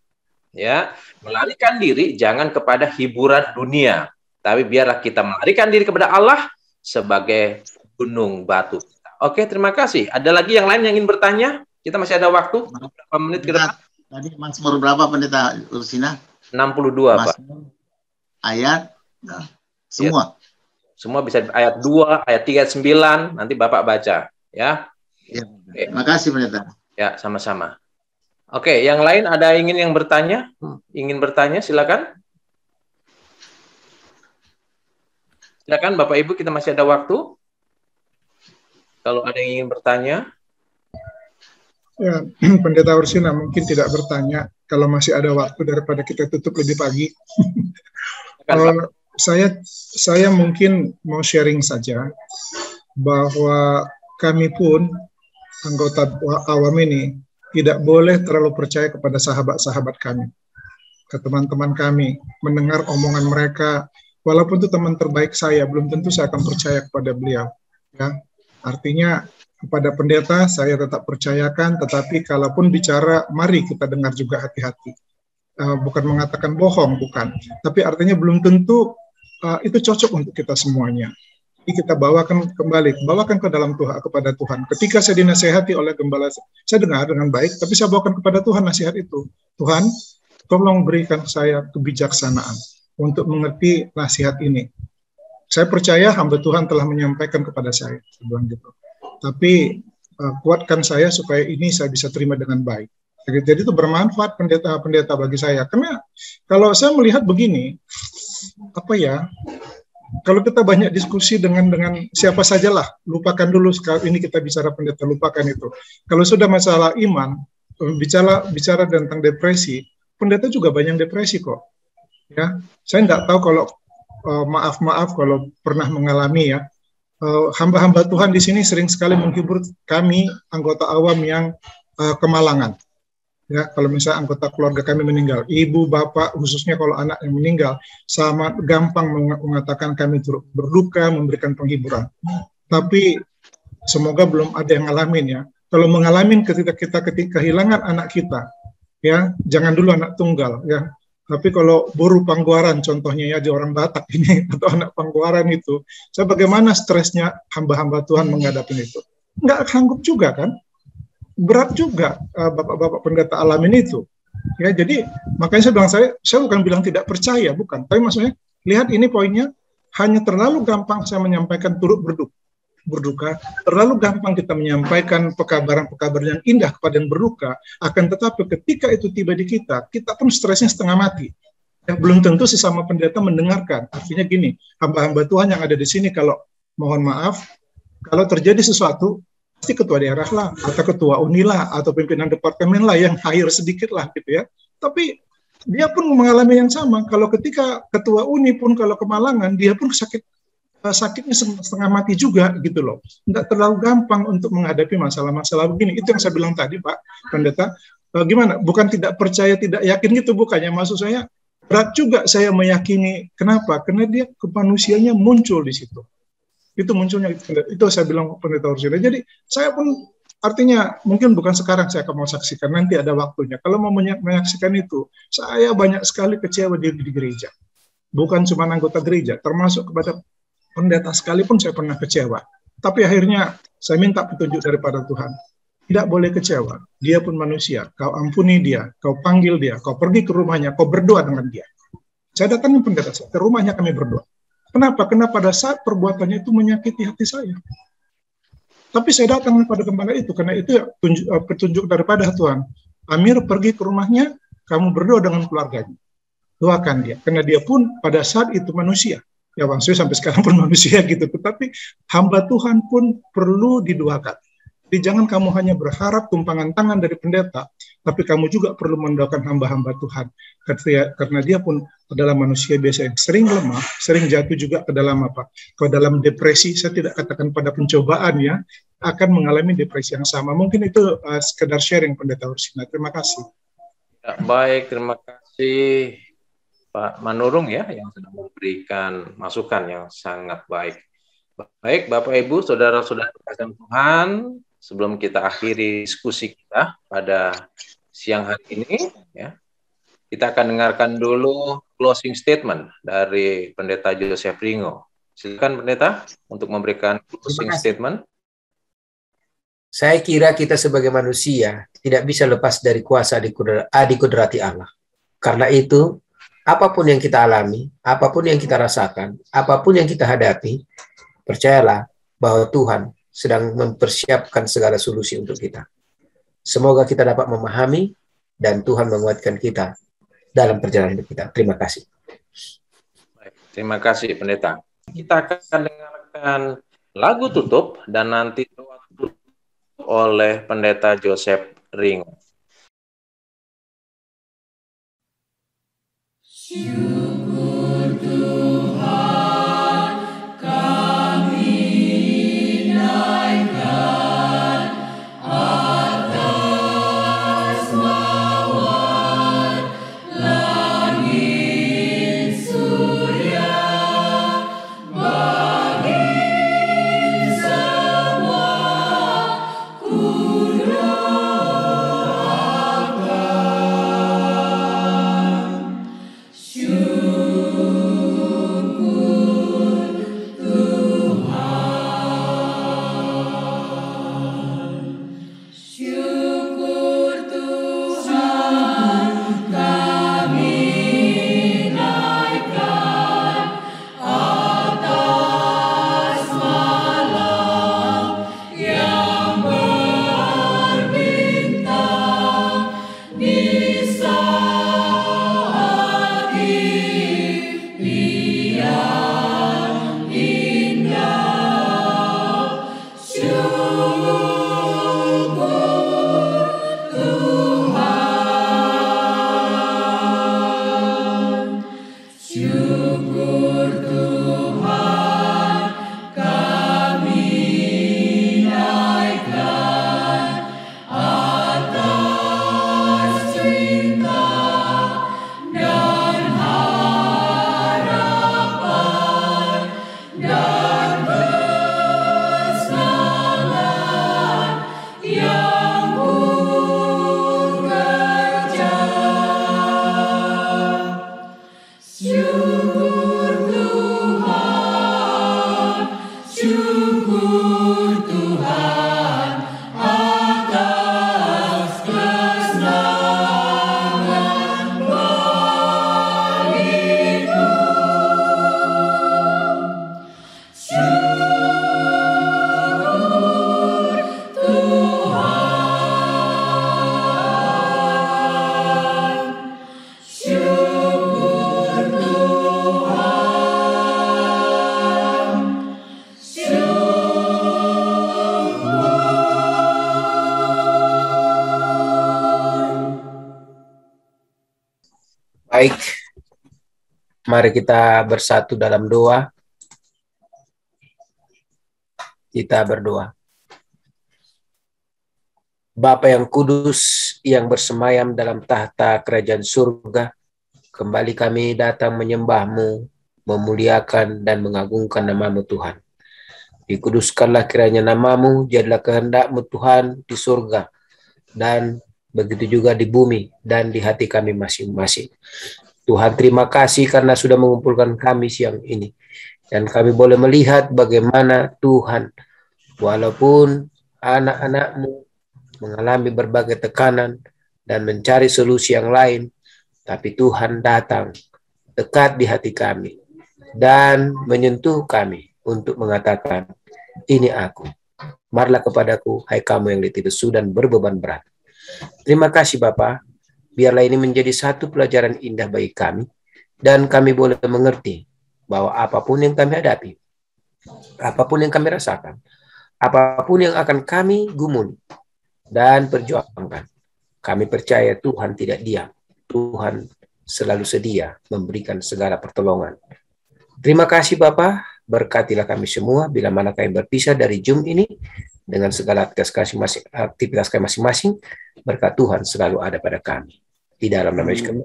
Ya, melarikan diri jangan kepada hiburan dunia, tapi biarlah kita melarikan diri kepada Allah sebagai gunung batu. Oke, terima kasih. Ada lagi yang lain yang ingin bertanya? Kita masih ada waktu beberapa menit ke depan. Tadi Mazmur berapa Pendeta Hursina? 62, Pak. Ayat semua. Semua bisa ayat 2, ayat 3, ayat 9, nanti Bapak baca. Ya. Ya, terima kasih Pendeta. Ya, sama-sama. Oke, yang lain ada yang bertanya? Ingin bertanya, silakan. Silakan Bapak Ibu, kita masih ada waktu. Kalau ada yang ingin bertanya. Ya, Pendeta Ursina mungkin tidak bertanya kalau masih ada waktu daripada kita tutup lebih pagi. Saya mungkin mau sharing saja bahwa kami pun anggota awam ini tidak boleh terlalu percaya kepada sahabat-sahabat kami, ke teman-teman kami, mendengar omongan mereka, walaupun itu teman terbaik saya, belum tentu saya akan percaya kepada beliau. Ya, artinya kepada pendeta saya tetap percayakan, tetapi kalaupun bicara, mari kita dengar juga hati-hati. Bukan mengatakan bohong, bukan. Tapi artinya belum tentu itu cocok untuk kita semuanya. Jadi kita bawakan kembali, bawakan ke dalam Tuhan, kepada Tuhan. Ketika saya dinasehati oleh gembala, saya dengar dengan baik, tapi saya bawakan kepada Tuhan nasihat itu. Tuhan, tolong berikan saya kebijaksanaan untuk mengerti nasihat ini. Saya percaya hamba Tuhan telah menyampaikan kepada saya, sebelum gitu. Tapi kuatkan saya supaya ini saya bisa terima dengan baik. Jadi itu bermanfaat pendeta bagi saya. Karena kalau saya melihat begini, apa ya? Kalau kita banyak diskusi dengan siapa sajalah, lupakan dulu sekali ini kita bicara pendeta, lupakan itu. Kalau sudah masalah iman, bicara tentang depresi, pendeta juga banyak depresi kok. Ya, saya tidak tahu kalau maaf kalau pernah mengalami ya. Hamba-hamba Tuhan di sini sering sekali menghibur kami anggota awam yang kemalangan. Ya, kalau misalnya anggota keluarga kami meninggal, ibu, bapak, khususnya kalau anak yang meninggal, sama gampang mengatakan kami turut berduka, memberikan penghiburan. Tapi semoga belum ada yang ngalamin ya. Kalau mengalami ketika kita kehilangan anak kita, ya jangan dulu anak tunggal ya. Tapi kalau buru pangguaran, contohnya ya di orang Batak ini atau anak pangguaran itu, saya bagaimana stresnya hamba-hamba Tuhan menghadapi itu? Nggak sanggup juga kan? Berat juga bapak-bapak pendeta alamin itu. Ya, jadi makanya saya bilang saya bukan bilang tidak percaya, bukan. Tapi maksudnya lihat ini poinnya, hanya terlalu gampang saya menyampaikan turut berduka, terlalu gampang kita menyampaikan pekabaran-pekabaran yang indah kepada yang berduka, akan tetapi ketika itu tiba di kita pun stresnya setengah mati. Ya, belum tentu sesama pendeta mendengarkan. Artinya gini, hamba-hamba Tuhan yang ada di sini kalau mohon maaf, kalau terjadi sesuatu, pasti ketua daerah lah, atau ketua uni lah, atau pimpinan departemen lah yang hire sedikit lah gitu ya. Tapi dia pun mengalami yang sama. Kalau ketika ketua uni pun kalau kemalangan, dia pun sakitnya setengah mati juga gitu loh. Nggak terlalu gampang untuk menghadapi masalah-masalah begini. Itu yang saya bilang tadi Pak Pendeta. Gimana? Bukan tidak percaya, tidak yakin gitu bukannya. Maksud saya berat juga saya meyakini. Kenapa? Karena dia kemanusiaannya muncul di situ. Itu munculnya, itu saya bilang Pendeta Ursina. Jadi saya pun artinya mungkin bukan sekarang saya akan mau saksikan, nanti ada waktunya. Kalau mau menyaksikan itu, saya banyak sekali kecewa di gereja. Bukan cuma anggota gereja, termasuk kepada pendeta sekalipun saya pernah kecewa. Tapi akhirnya saya minta petunjuk daripada Tuhan. Tidak boleh kecewa, dia pun manusia. Kau ampuni dia, kau panggil dia, kau pergi ke rumahnya, kau berdoa dengan dia. Saya datangin pendeta saya, ke rumahnya kami berdoa. Kenapa? Karena pada saat perbuatannya itu menyakiti hati saya. Tapi saya datang pada gembala itu, karena itu petunjuk daripada Tuhan. Amir pergi ke rumahnya, kamu berdoa dengan keluarganya. Doakan dia, karena dia pun pada saat itu manusia. Ya maksudnya sampai sekarang pun manusia gitu. Tetapi hamba Tuhan pun perlu didoakan. Jadi jangan kamu hanya berharap tumpangan tangan dari pendeta, tapi kamu juga perlu mendoakan hamba-hamba Tuhan. Karena dia pun adalah manusia biasa yang sering lemah, sering jatuh juga ke dalam ke dalam depresi. Saya tidak katakan pada pencobaan ya, akan mengalami depresi yang sama. Mungkin itu sekedar sharing Pendeta Ursina. Terima kasih. Ya, baik, terima kasih Pak Manurung ya, yang sudah memberikan masukan yang sangat baik. Baik, Bapak Ibu, saudara-saudara kasih Tuhan, sebelum kita akhiri diskusi kita pada siang hari ini, ya, kita akan dengarkan dulu closing statement dari Pendeta Joseph Ringo. Silakan Pendeta untuk memberikan closing statement. Saya kira kita sebagai manusia tidak bisa lepas dari kuasa dikudrati Allah. Karena itu, apapun yang kita alami, apapun yang kita rasakan, apapun yang kita hadapi, percayalah bahwa Tuhan sedang mempersiapkan segala solusi untuk kita. Semoga kita dapat memahami dan Tuhan menguatkan kita dalam perjalanan hidup kita. Terima kasih. Terima kasih, Pendeta. Kita akan dengarkan lagu tutup dan nanti doa tutup oleh Pendeta Joseph Ringo. Syukur Tuhan, kami naikkan atas mawar langit surya, bagi semua ku doakan. Syukur Tuhan, kami naikkan atas malam yang berbintang di saat yang indah. Syukur Tuhan, syukur Tuhan, kami naikkan atas cinta dan harapan dan kesenangan yang bekerja. Syukur Tuhan atas kesenangan bagiku. Syukur Tuhan, syukur Tuhan, Baik, mari kita bersatu dalam doa. Kita berdoa. Bapa yang kudus, yang bersemayam dalam tahta kerajaan surga, kembali kami datang menyembah-Mu, memuliakan dan mengagungkan nama-Mu Tuhan. Dikuduskanlah kiranya nama-Mu, jadilah kehendak-Mu Tuhan di surga, dan begitu juga di bumi dan di hati kami masing-masing. Tuhan, terima kasih karena sudah mengumpulkan kami siang ini. Dan kami boleh melihat bagaimana Tuhan, walaupun anak-anak-Mu mengalami berbagai tekanan dan mencari solusi yang lain, tapi Tuhan datang dekat di hati kami dan menyentuh kami untuk mengatakan, ini aku. Marilah kepadaku, hai kamu yang letih lesu dan berbeban berat. Terima kasih Bapa. Biarlah ini menjadi satu pelajaran indah bagi kami, dan kami boleh mengerti bahwa apapun yang kami hadapi, apapun yang kami rasakan, apapun yang akan kami gumuli dan perjuangkan, kami percaya Tuhan tidak diam. Tuhan selalu sedia memberikan segala pertolongan. Terima kasih Bapa, berkatilah kami semua bila mana kami berpisah dari Zoom ini dengan segala aktivitas kami masing-masing. Berkat Tuhan selalu ada pada kami. Di dalam nama Yesus kami.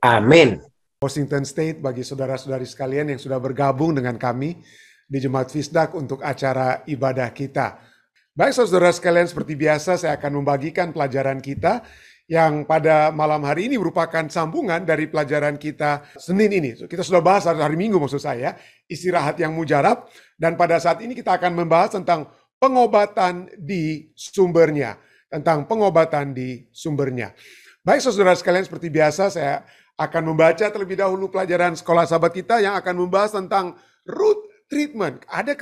Amin. Washington State, bagi saudara-saudari sekalian yang sudah bergabung dengan kami di Jemaat Fisdak untuk acara ibadah kita. Baik saudara sekalian, seperti biasa saya akan membagikan pelajaran kita yang pada malam hari ini merupakan sambungan dari pelajaran kita Senin ini. Kita sudah bahas hari Minggu maksud saya, istirahat yang mujarab, dan pada saat ini kita akan membahas tentang pengobatan di sumbernya. Baik saudara sekalian, seperti biasa saya akan membaca terlebih dahulu pelajaran sekolah sahabat kita yang akan membahas tentang root treatment. Ada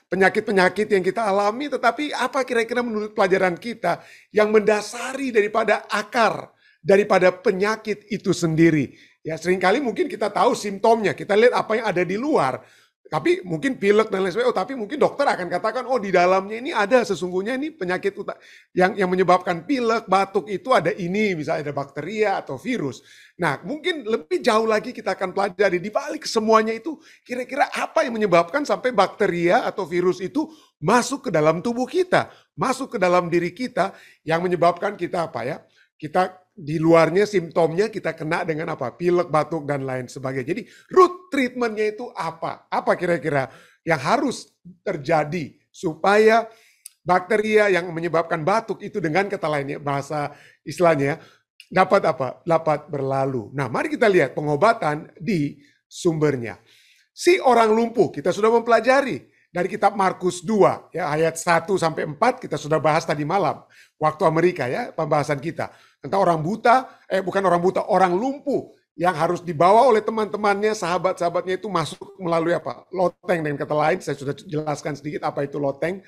penyakit-penyakit yang kita alami, tetapi apa kira-kira menurut pelajaran kita yang mendasari daripada akar daripada penyakit itu sendiri. Ya, seringkali mungkin kita tahu simptomnya, kita lihat apa yang ada di luar. Tapi mungkin pilek dan lain sebagainya, tapi mungkin dokter akan katakan, oh di dalamnya ini ada sesungguhnya ini penyakit yang menyebabkan pilek, batuk itu ada ini, misalnya ada bakteria atau virus. Nah mungkin lebih jauh lagi kita akan pelajari di balik semuanya itu kira-kira apa yang menyebabkan sampai bakteria atau virus itu masuk ke dalam tubuh kita, masuk ke dalam diri kita yang menyebabkan kita apa ya, kita di luarnya simptomnya kita kena dengan apa? Pilek, batuk, dan lain sebagainya. Jadi root treatmentnya itu apa? Apa kira-kira yang harus terjadi supaya bakteria yang menyebabkan batuk itu dengan kata lainnya, bahasa istilahnya, dapat apa? Dapat berlalu. Nah mari kita lihat pengobatan di sumbernya. Si orang lumpuh, kita sudah mempelajari dari kitab Markus 2, ya, ayat 1-4 kita sudah bahas tadi malam. Waktu Amerika ya, pembahasan kita. Tentang orang orang lumpuh yang harus dibawa oleh teman-temannya, sahabat-sahabatnya itu masuk melalui apa? Loteng, dengan kata lain, saya sudah jelaskan sedikit apa itu loteng.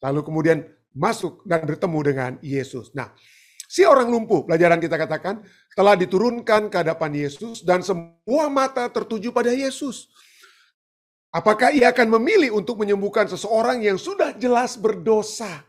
Lalu kemudian masuk dan bertemu dengan Yesus. Nah, si orang lumpuh, pelajaran kita katakan, telah diturunkan ke hadapan Yesus dan semua mata tertuju pada Yesus. Apakah ia akan memilih untuk menyembuhkan seseorang yang sudah jelas berdosa?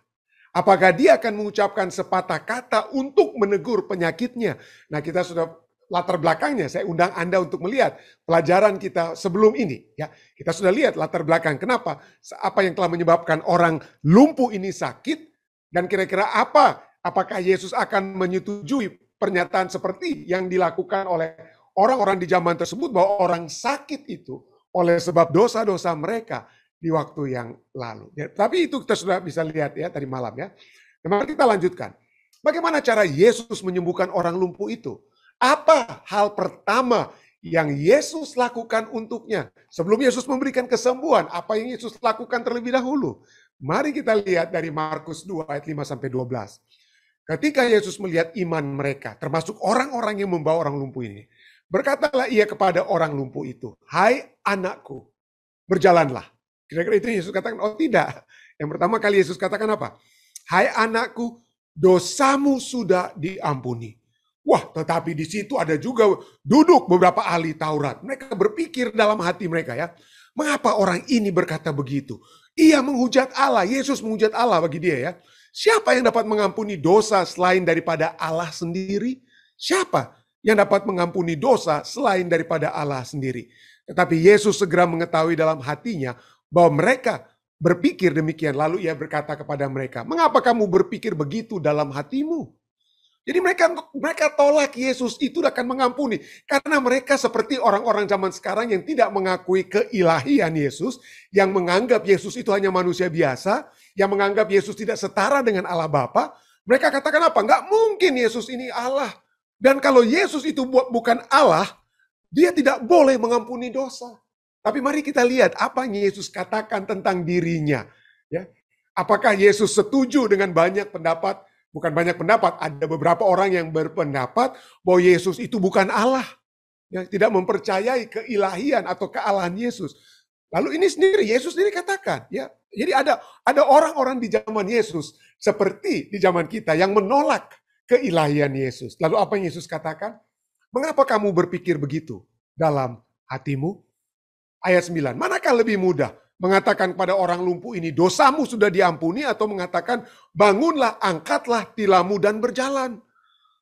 Apakah dia akan mengucapkan sepatah kata untuk menegur penyakitnya? Nah, kita sudah latar belakangnya. Saya undang Anda untuk melihat pelajaran kita sebelum ini. Ya, kita sudah lihat latar belakang. Kenapa? Apa yang telah menyebabkan orang lumpuh ini sakit? Dan kira-kira apa? Apakah Yesus akan menyetujui pernyataan seperti yang dilakukan oleh orang-orang di zaman tersebut bahwa orang sakit itu oleh sebab dosa-dosa mereka di waktu yang lalu. Ya, tapi itu kita sudah bisa lihat ya tadi malam ya. Mari kita lanjutkan. Bagaimana cara Yesus menyembuhkan orang lumpuh itu? Apa hal pertama yang Yesus lakukan untuknya? Sebelum Yesus memberikan kesembuhan, apa yang Yesus lakukan terlebih dahulu? Mari kita lihat dari Markus 2 ayat 5-12. Ketika Yesus melihat iman mereka, termasuk orang-orang yang membawa orang lumpuh ini, berkatalah ia kepada orang lumpuh itu, "Hai anakku, berjalanlah." Kira-kira itu Yesus katakan, oh tidak. Yang pertama kali Yesus katakan apa? "Hai anakku, dosamu sudah diampuni." Wah, tetapi di situ ada juga duduk beberapa ahli Taurat. Mereka berpikir dalam hati mereka ya, mengapa orang ini berkata begitu? Ia menghujat Allah, Yesus menghujat Allah bagi dia ya. Siapa yang dapat mengampuni dosa selain daripada Allah sendiri? Siapa yang dapat mengampuni dosa selain daripada Allah sendiri? Tetapi Yesus segera mengetahui dalam hatinya bahwa mereka berpikir demikian. Lalu ia berkata kepada mereka, "Mengapa kamu berpikir begitu dalam hatimu?" Jadi mereka tolak Yesus itu akan mengampuni. Karena mereka seperti orang-orang zaman sekarang yang tidak mengakui keilahian Yesus, yang menganggap Yesus itu hanya manusia biasa, yang menganggap Yesus tidak setara dengan Allah Bapa. Mereka katakan apa? Nggak mungkin Yesus ini Allah. Dan kalau Yesus itu bukan Allah, dia tidak boleh mengampuni dosa. Tapi mari kita lihat apa yang Yesus katakan tentang dirinya. Ya, apakah Yesus setuju dengan banyak pendapat? Bukan banyak pendapat, ada beberapa orang yang berpendapat bahwa Yesus itu bukan Allah. Yang tidak mempercayai keilahian atau kealahan Yesus. Lalu ini sendiri, Yesus sendiri katakan. Ya, jadi ada orang-orang di zaman Yesus seperti di zaman kita yang menolak keilahian Yesus. Lalu apa yang Yesus katakan? "Mengapa kamu berpikir begitu dalam hatimu?" Ayat 9, manakah lebih mudah? Mengatakan kepada orang lumpuh ini, "Dosamu sudah diampuni," atau mengatakan, "Bangunlah, angkatlah tilammu dan berjalan."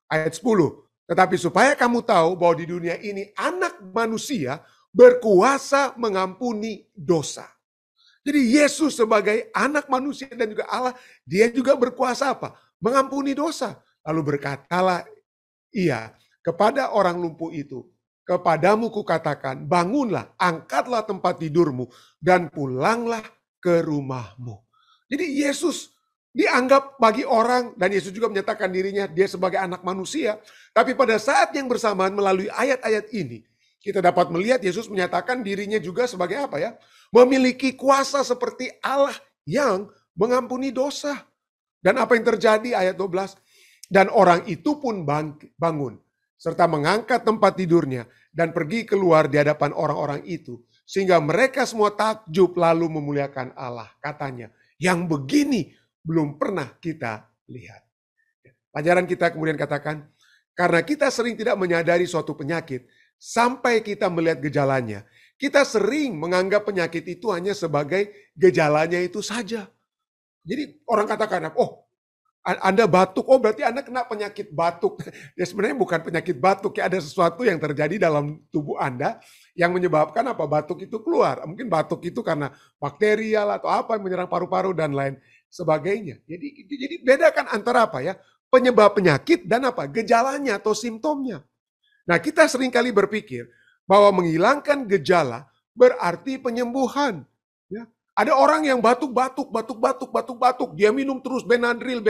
Ayat 10, tetapi supaya kamu tahu bahwa di dunia ini anak manusia berkuasa mengampuni dosa. Jadi Yesus sebagai anak manusia dan juga Allah, dia juga berkuasa apa? Mengampuni dosa. Lalu berkatalah ia kepada orang lumpuh itu, "Kepadamu kukatakan, bangunlah, angkatlah tempat tidurmu, dan pulanglah ke rumahmu." Jadi Yesus dianggap bagi orang, dan Yesus juga menyatakan dirinya, dia sebagai anak manusia. Tapi pada saat yang bersamaan melalui ayat-ayat ini, kita dapat melihat Yesus menyatakan dirinya juga sebagai apa ya? Memiliki kuasa seperti Allah yang mengampuni dosa. Dan apa yang terjadi ayat 12? Dan orang itu pun bangun, serta mengangkat tempat tidurnya dan pergi keluar di hadapan orang-orang itu. Sehingga mereka semua takjub lalu memuliakan Allah. Katanya, yang begini belum pernah kita lihat. Pelajaran kita kemudian katakan, karena kita sering tidak menyadari suatu penyakit, sampai kita melihat gejalanya, kita sering menganggap penyakit itu hanya sebagai gejalanya itu saja. Jadi orang katakan, oh Anda batuk, oh berarti Anda kena penyakit batuk. Ya sebenarnya bukan penyakit batuk, ya ada sesuatu yang terjadi dalam tubuh Anda yang menyebabkan apa batuk itu keluar. Mungkin batuk itu karena bakterial atau apa yang menyerang paru-paru dan lain sebagainya. Jadi bedakan antara apa ya? Penyebab penyakit dan apa? Gejalanya atau simptomnya. Nah, kita seringkali berpikir bahwa menghilangkan gejala berarti penyembuhan. Ya. Ada orang yang batuk-batuk. Dia minum terus Benadryl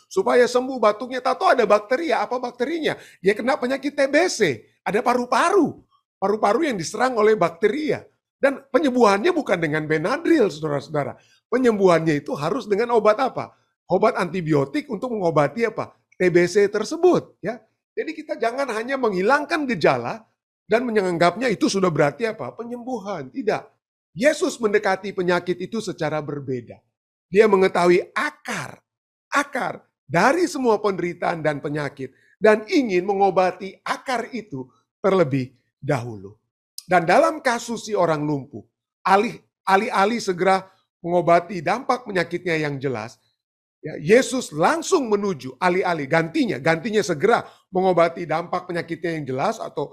supaya sembuh batuknya. Tahu ada bakteri ya? Apa bakterinya? Dia kena penyakit TBC. Ada paru-paru. Paru-paru yang diserang oleh bakteria. Dan penyembuhannya bukan dengan Benadryl, saudara-saudara. Penyembuhannya itu harus dengan obat apa? Obat antibiotik untuk mengobati apa? TBC tersebut. Ya. Jadi kita jangan hanya menghilangkan gejala dan menganggapnya itu sudah berarti apa? Penyembuhan. Tidak. Yesus mendekati penyakit itu secara berbeda. Dia mengetahui akar dari semua penderitaan dan penyakit dan ingin mengobati akar itu terlebih dahulu. Dan dalam kasus si orang lumpuh, alih-alih segera mengobati dampak penyakitnya yang jelas, ya, Yesus langsung menuju gantinya segera mengobati dampak penyakitnya yang jelas atau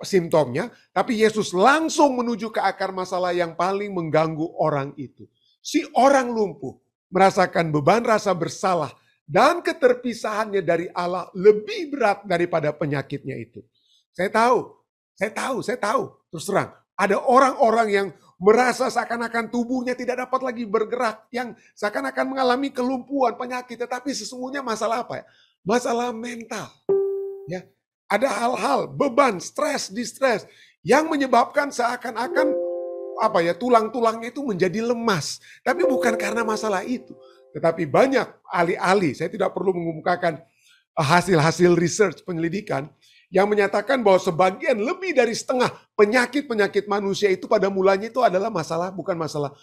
simptomnya, tapi Yesus langsung menuju ke akar masalah yang paling mengganggu orang itu. Si orang lumpuh merasakan beban rasa bersalah dan keterpisahannya dari Allah lebih berat daripada penyakitnya itu. Saya tahu. Terus terang, ada orang-orang yang merasa seakan-akan tubuhnya tidak dapat lagi bergerak, yang seakan-akan mengalami kelumpuhan, penyakit, tetapi sesungguhnya masalah apa ya? Masalah mental. Ya. Ada hal-hal, beban, stres, distres yang menyebabkan seakan-akan tulang-tulangnya itu menjadi lemas. Tapi bukan karena masalah itu. Tetapi banyak ahli-ahli, saya tidak perlu mengumumkakan hasil-hasil research penyelidikan yang menyatakan bahwa sebagian lebih dari setengah penyakit-penyakit manusia itu pada mulanya itu adalah bukan masalah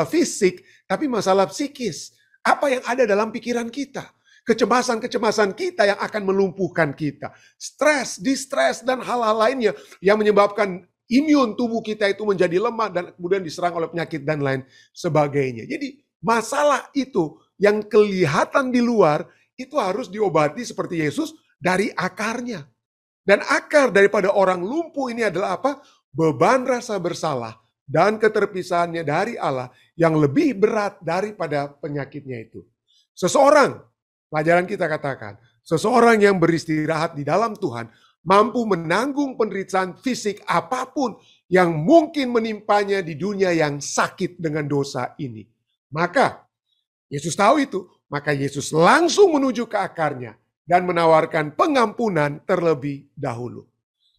fisik, tapi masalah psikis. Apa yang ada dalam pikiran kita? Kecemasan-kecemasan kita yang akan melumpuhkan kita. Stres, distres, dan hal-hal lainnya yang menyebabkan imun tubuh kita itu menjadi lemah dan kemudian diserang oleh penyakit dan lain sebagainya. Jadi masalah itu yang kelihatan di luar itu harus diobati seperti Yesus dari akarnya. Dan akar daripada orang lumpuh ini adalah apa? Beban rasa bersalah dan keterpisahannya dari Allah yang lebih berat daripada penyakitnya itu. Pelajaran kita katakan, seseorang yang beristirahat di dalam Tuhan mampu menanggung penderitaan fisik apapun yang mungkin menimpanya di dunia yang sakit dengan dosa ini. Maka Yesus tahu itu, maka Yesus langsung menuju ke akarnya dan menawarkan pengampunan terlebih dahulu.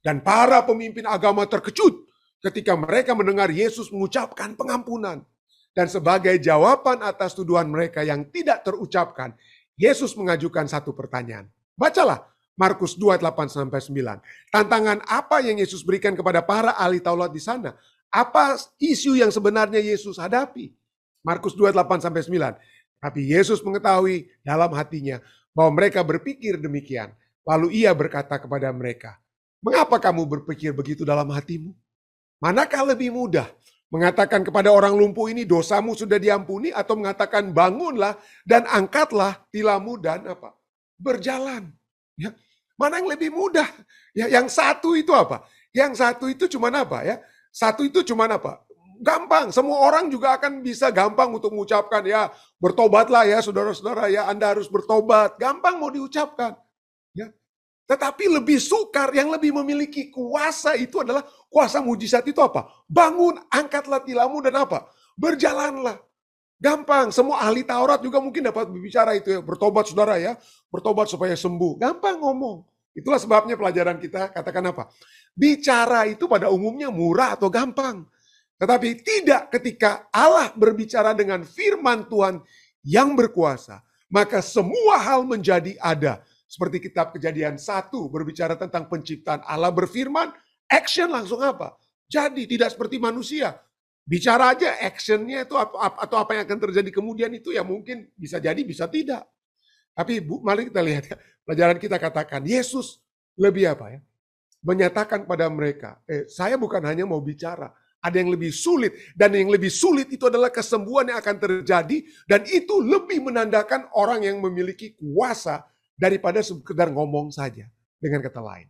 Dan para pemimpin agama terkejut ketika mereka mendengar Yesus mengucapkan pengampunan. Dan sebagai jawaban atas tuduhan mereka yang tidak terucapkan, Yesus mengajukan satu pertanyaan. Bacalah Markus 2:8-9. Tantangan apa yang Yesus berikan kepada para ahli Taurat di sana? Apa isu yang sebenarnya Yesus hadapi? Markus 2:8-9. Tapi Yesus mengetahui dalam hatinya bahwa mereka berpikir demikian. Lalu ia berkata kepada mereka, "Mengapa kamu berpikir begitu dalam hatimu? Manakah lebih mudah? Mengatakan kepada orang lumpuh ini dosamu sudah diampuni, atau mengatakan bangunlah dan angkatlah tilammu dan berjalan." Ya. Mana yang lebih mudah? Ya, yang satu itu apa? Yang satu itu cuman apa ya? Satu itu cuman apa? Gampang. Semua orang juga akan bisa gampang untuk mengucapkan, ya bertobatlah ya saudara-saudara, ya Anda harus bertobat. Gampang mau diucapkan. Ya. Tetapi lebih sukar, yang lebih memiliki kuasa itu adalah kuasa mujizat itu apa? Bangun, angkatlah tilammu dan berjalanlah. Gampang, semua ahli Taurat juga mungkin dapat berbicara itu ya. Bertobat saudara ya, bertobat supaya sembuh. Gampang ngomong. Itulah sebabnya pelajaran kita katakan bicara itu pada umumnya murah atau gampang. Tetapi tidak ketika Allah berbicara dengan firman Tuhan yang berkuasa. maka semua hal menjadi ada. Seperti kitab Kejadian 1 berbicara tentang penciptaan. Allah berfirman, action langsung apa? Jadi tidak seperti manusia. Bicara aja actionnya itu atau apa yang akan terjadi kemudian itu ya mungkin bisa jadi, bisa tidak. Tapi mari kita lihat ya, pelajaran kita katakan, Yesus lebih apa ya? Menyatakan pada mereka, saya bukan hanya mau bicara, ada yang lebih sulit. Dan yang lebih sulit itu adalah kesembuhan yang akan terjadi. Dan itu lebih menandakan orang yang memiliki kuasa daripada sekedar ngomong saja. Dengan kata lain.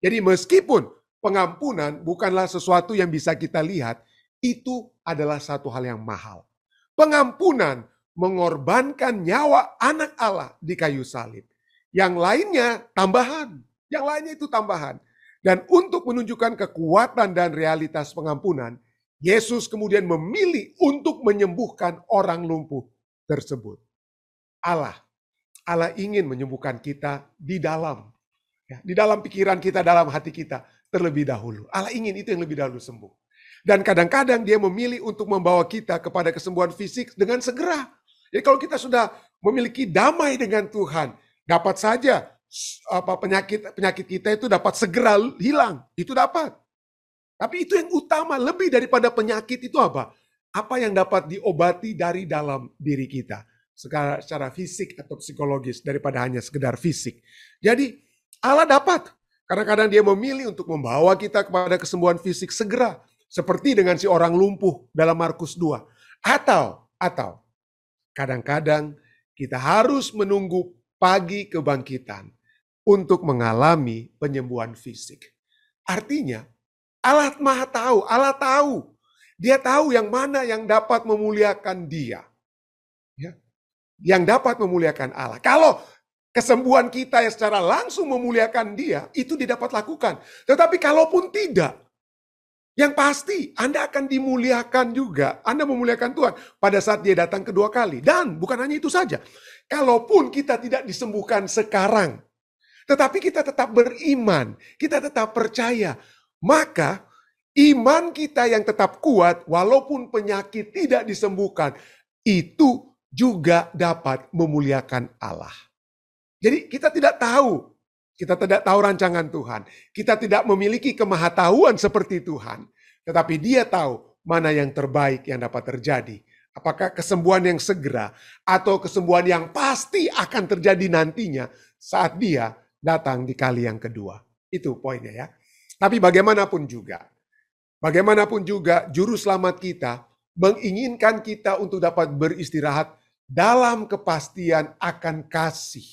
Jadi meskipun pengampunan bukanlah sesuatu yang bisa kita lihat, itu adalah satu hal yang mahal. Pengampunan mengorbankan nyawa anak Allah di kayu salib. Yang lainnya tambahan. Yang lainnya itu tambahan. Dan untuk menunjukkan kekuatan dan realitas pengampunan, Yesus kemudian memilih untuk menyembuhkan orang lumpuh tersebut. Allah ingin menyembuhkan kita di dalam. Ya, di dalam pikiran kita, dalam hati kita terlebih dahulu. Allah ingin itu yang lebih dahulu sembuh. Dan kadang-kadang dia memilih untuk membawa kita kepada kesembuhan fisik dengan segera. Jadi kalau kita sudah memiliki damai dengan Tuhan, dapat saja penyakit kita itu dapat segera hilang, itu dapat. Tapi itu yang utama, lebih daripada penyakit itu apa? Apa yang dapat diobati dari dalam diri kita, secara fisik atau psikologis, daripada hanya sekedar fisik. Jadi Allah dapat. Kadang-kadang dia memilih untuk membawa kita kepada kesembuhan fisik segera, seperti dengan si orang lumpuh dalam Markus 2. Atau kadang-kadang kita harus menunggu pagi kebangkitan untuk mengalami penyembuhan fisik. Artinya, Allah Maha tahu, Allah tahu. Dia tahu yang mana yang dapat memuliakan dia. Ya. Yang dapat memuliakan Allah. Kalau kesembuhan kita yang secara langsung memuliakan dia, itu didapat lakukan. Tetapi kalaupun tidak, yang pasti Anda akan dimuliakan juga. Anda memuliakan Tuhan pada saat dia datang kedua kali. Dan bukan hanya itu saja. Kalaupun kita tidak disembuhkan sekarang, tetapi kita tetap beriman, kita tetap percaya. Maka iman kita yang tetap kuat, walaupun penyakit tidak disembuhkan, itu juga dapat memuliakan Allah. Jadi kita tidak tahu rancangan Tuhan. Kita tidak memiliki kemahatauan seperti Tuhan. Tetapi dia tahu mana yang terbaik yang dapat terjadi. Apakah kesembuhan yang segera atau kesembuhan yang pasti akan terjadi nantinya saat dia datang di kali yang kedua. Itu poinnya ya. Tapi bagaimanapun juga juru selamat kita menginginkan kita untuk dapat beristirahat dalam kepastian akan kasih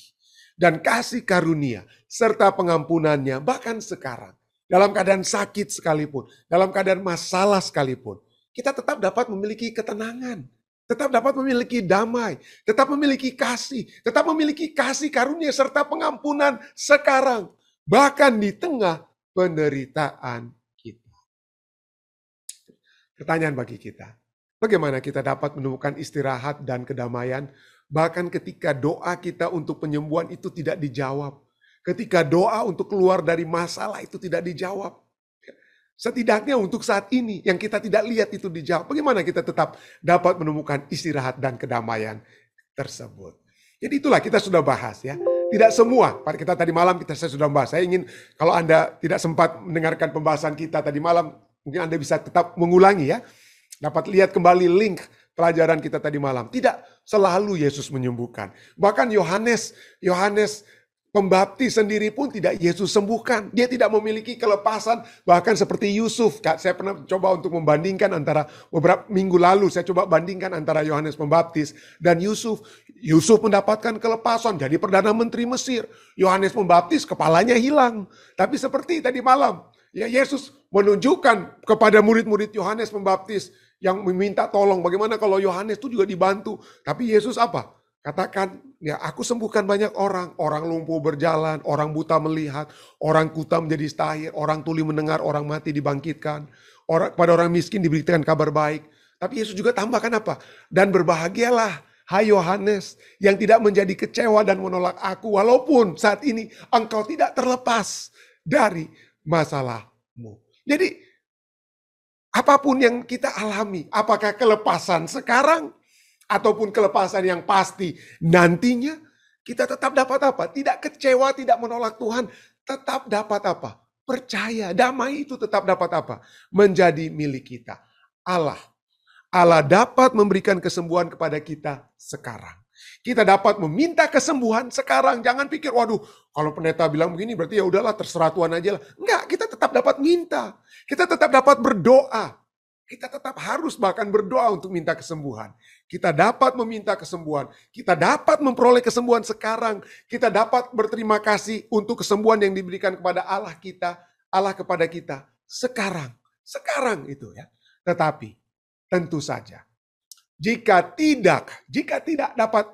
dan kasih karunia serta pengampunannya bahkan sekarang. Dalam keadaan sakit sekalipun, dalam keadaan masalah sekalipun, kita tetap dapat memiliki ketenangan. Tetap dapat memiliki damai, tetap memiliki kasih karunia serta pengampunan sekarang. Bahkan di tengah penderitaan kita. Pertanyaan bagi kita, bagaimana kita dapat menemukan istirahat dan kedamaian bahkan ketika doa kita untuk penyembuhan itu tidak dijawab. Ketika doa untuk keluar dari masalah itu tidak dijawab. Setidaknya untuk saat ini yang kita tidak lihat itu dijawab. Bagaimana kita tetap dapat menemukan istirahat dan kedamaian tersebut. Jadi itulah kita sudah bahas ya. Tidak semua, pada kita tadi malam saya sudah bahas. Saya ingin kalau Anda tidak sempat mendengarkan pembahasan kita tadi malam, mungkin Anda bisa tetap mengulangi ya. Dapat lihat kembali link pelajaran kita tadi malam. Tidak selalu Yesus menyembuhkan. Bahkan Yohanes Pembaptis sendiri pun tidak Yesus sembuhkan. Dia tidak memiliki kelepasan. Bahkan seperti Yusuf. Saya pernah coba untuk membandingkan antara beberapa minggu lalu. Saya coba bandingkan antara Yohanes Pembaptis dan Yusuf. Yusuf mendapatkan kelepasan. Jadi Perdana Menteri Mesir. Yohanes Pembaptis kepalanya hilang. Tapi seperti tadi malam. Ya Yesus menunjukkan kepada murid-murid Yohanes Pembaptis. Yang meminta tolong. Bagaimana kalau Yohanes itu juga dibantu. Tapi Yesus apa? Katakan, ya aku sembuhkan banyak orang. Orang lumpuh berjalan, orang buta melihat, orang kuta menjadi stahir, orang tuli mendengar, orang mati dibangkitkan. Pada orang miskin diberikan kabar baik. Tapi Yesus juga tambahkan apa? Dan berbahagialah, hai Yohanes, yang tidak menjadi kecewa dan menolak aku. Walaupun saat ini engkau tidak terlepas dari masalahmu. Jadi, apapun yang kita alami, apakah kelepasan sekarang, ataupun kelepasan yang pasti nantinya, kita tetap dapat apa? Tidak kecewa, tidak menolak Tuhan, tetap dapat apa? Percaya, damai itu tetap dapat apa? Menjadi milik kita. Allah dapat memberikan kesembuhan kepada kita sekarang. Kita dapat meminta kesembuhan sekarang. Jangan pikir, waduh, kalau pendeta bilang begini berarti ya udahlah terserah Tuhan aja lah. Enggak, kita tetap dapat minta. Kita tetap dapat berdoa. Kita tetap harus bahkan berdoa untuk minta kesembuhan. Kita dapat meminta kesembuhan. Kita dapat memperoleh kesembuhan sekarang. Kita dapat berterima kasih untuk kesembuhan yang diberikan kepada Allah kita, Allah kepada kita sekarang. Sekarang itu ya. Tetapi tentu saja, jika tidak dapat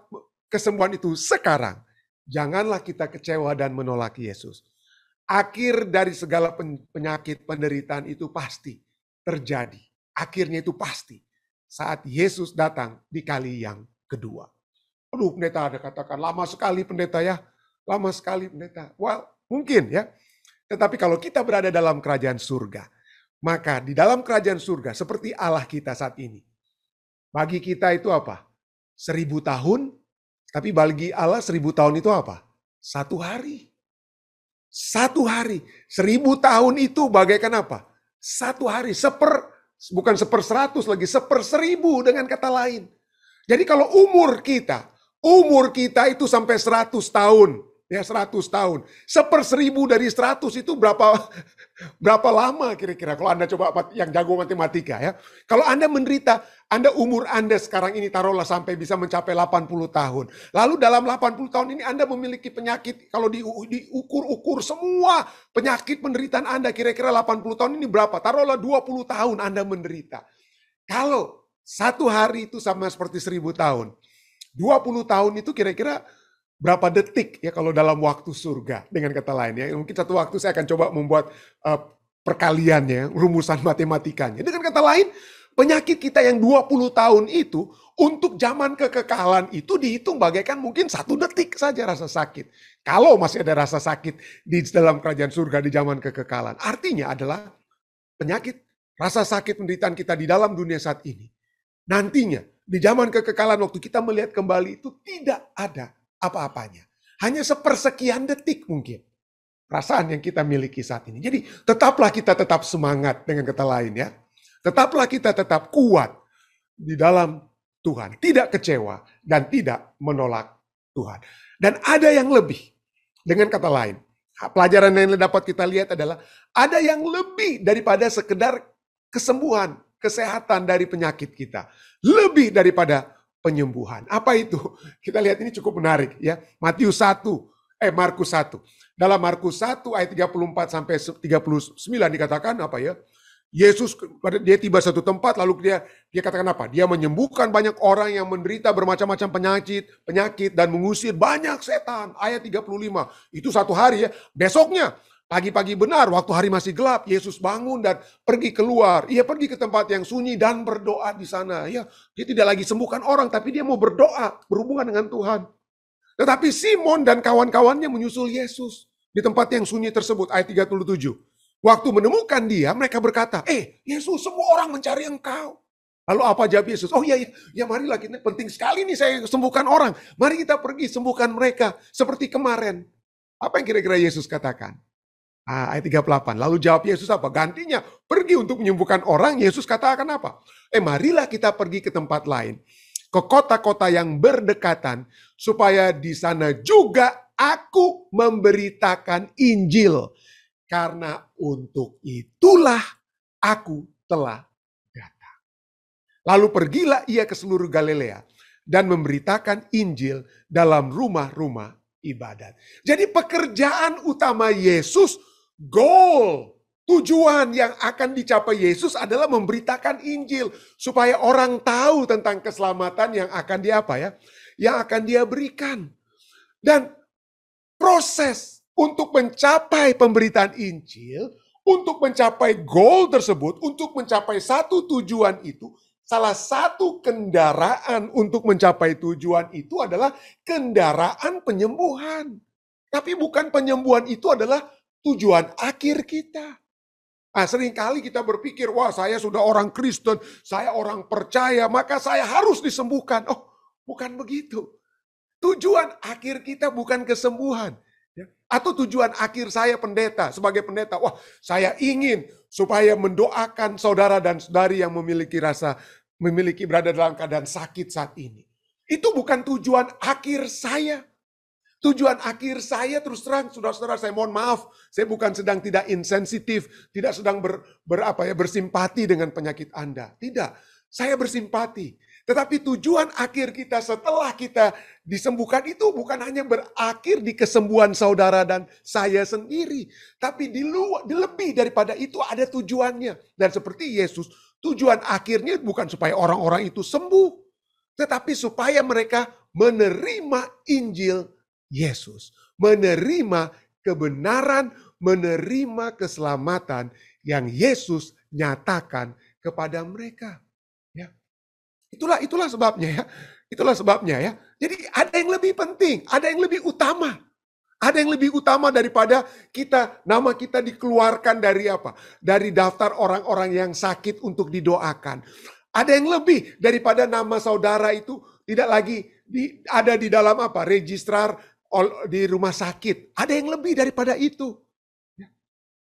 kesembuhan itu sekarang, janganlah kita kecewa dan menolak Yesus. Akhir dari segala penyakit, penderitaan itu pasti terjadi. Akhirnya itu pasti saat Yesus datang di kali yang kedua. Aduh, pendeta ada katakan, lama sekali pendeta ya. Lama sekali pendeta. Well, mungkin ya. Tetapi kalau kita berada dalam kerajaan surga, maka di dalam kerajaan surga seperti Allah kita saat ini. Bagi kita itu apa? 1000 tahun, tapi bagi Allah 1000 tahun itu apa? 1 hari. 1 hari. 1000 tahun itu bagaikan apa? 1 hari. Bukan 1/100 lagi, 1/1000 dengan kata lain. Jadi kalau umur kita itu sampai 100 tahun. Ya 100 tahun. 1/1000 dari 100 itu berapa lama kira-kira? Kalau Anda coba yang jago matematika ya. Kalau Anda menderita, umur Anda sekarang ini taruhlah sampai bisa mencapai 80 tahun. Lalu dalam 80 tahun ini Anda memiliki penyakit, kalau diukur semua penyakit penderitaan Anda kira-kira 80 tahun ini berapa? Taruhlah 20 tahun Anda menderita. Kalau 1 hari itu sama seperti 1000 tahun. 20 tahun itu kira-kira berapa detik ya kalau dalam waktu surga, dengan kata lain ya. Mungkin satu waktu saya akan coba membuat perkaliannya, rumusan matematikanya. Dengan kata lain, penyakit kita yang 20 tahun itu untuk zaman kekekalan itu dihitung bagaikan mungkin 1 detik saja rasa sakit. Kalau masih ada rasa sakit di dalam kerajaan surga di zaman kekekalan. Artinya adalah penyakit, rasa sakit penderitaan kita di dalam dunia saat ini. Nantinya di zaman kekekalan waktu kita melihat kembali itu tidak ada apa-apanya. Hanya sepersekian detik mungkin. Perasaan yang kita miliki saat ini. Jadi tetaplah kita tetap semangat dengan kata lain ya. Tetaplah kita tetap kuat di dalam Tuhan. Tidak kecewa dan tidak menolak Tuhan. Dan ada yang lebih. Dengan kata lain. Pelajaran yang dapat kita lihat adalah ada yang lebih daripada sekedar kesembuhan, kesehatan dari penyakit kita. Lebih daripada penyembuhan. Apa itu? Kita lihat ini cukup menarik ya. Markus 1. Dalam Markus 1 ayat 34 sampai 39 dikatakan apa ya? Yesus dia tiba satu tempat lalu dia katakan apa? Dia menyembuhkan banyak orang yang menderita bermacam-macam penyakit dan mengusir banyak setan. Ayat 35. Itu 1 hari ya. Besoknya pagi-pagi benar, waktu hari masih gelap, Yesus bangun dan pergi keluar. Ia pergi ke tempat yang sunyi dan berdoa di sana. Ya, dia tidak lagi sembuhkan orang, tapi dia mau berdoa, berhubungan dengan Tuhan. Tetapi Simon dan kawan-kawannya menyusul Yesus di tempat yang sunyi tersebut. Ayat 37. Waktu menemukan dia, mereka berkata, Yesus, semua orang mencari engkau. Lalu apa jawab Yesus? Oh iya, marilah, kita penting sekali nih saya sembuhkan orang. Mari kita pergi sembuhkan mereka seperti kemarin. Apa yang kira-kira Yesus katakan? Ayat 38. Lalu jawab Yesus apa? Gantinya pergi untuk menyembuhkan orang. Yesus katakan apa? Marilah kita pergi ke tempat lain. Ke kota-kota yang berdekatan. Supaya di sana juga aku memberitakan Injil. Karena untuk itulah aku telah datang. Lalu pergilah ia ke seluruh Galilea. Dan memberitakan Injil dalam rumah-rumah ibadat. Jadi pekerjaan utama Yesus, goal, tujuan yang akan dicapai Yesus adalah memberitakan Injil supaya orang tahu tentang keselamatan yang akan yang akan dia berikan. Dan proses untuk mencapai pemberitaan Injil, untuk mencapai goal tersebut, untuk mencapai satu tujuan itu, salah satu kendaraan untuk mencapai tujuan itu adalah kendaraan penyembuhan. Tapi bukan penyembuhan itu adalah tujuan akhir kita. Seringkali kita berpikir, wah saya sudah orang Kristen, saya orang percaya, maka saya harus disembuhkan. Oh, Bukan begitu. Tujuan akhir kita bukan kesembuhan. Atau tujuan akhir saya pendeta, sebagai pendeta, wah saya ingin supaya mendoakan saudara dan saudari yang memiliki berada dalam keadaan sakit saat ini. Itu bukan tujuan akhir saya. Tujuan akhir saya terus terang, saudara-saudara, saya mohon maaf, saya bukan sedang tidak insensitif, tidak sedang bersimpati dengan penyakit Anda. Tidak, saya bersimpati. Tetapi tujuan akhir kita setelah kita disembuhkan itu bukan hanya berakhir di kesembuhan saudara dan saya sendiri. Tapi lebih daripada itu ada tujuannya. Dan seperti Yesus, tujuan akhirnya bukan supaya orang-orang itu sembuh. Tetapi supaya mereka menerima Injil Yesus. Menerima kebenaran, menerima keselamatan yang Yesus nyatakan kepada mereka. Itulah sebabnya ya. Itulah sebabnya ya. Jadi ada yang lebih penting, ada yang lebih utama. Ada yang lebih utama daripada nama kita dikeluarkan dari apa? Dari daftar orang-orang yang sakit untuk didoakan. Ada yang lebih daripada nama saudara itu tidak lagi ada di dalam registrar di rumah sakit. Ada yang lebih daripada itu.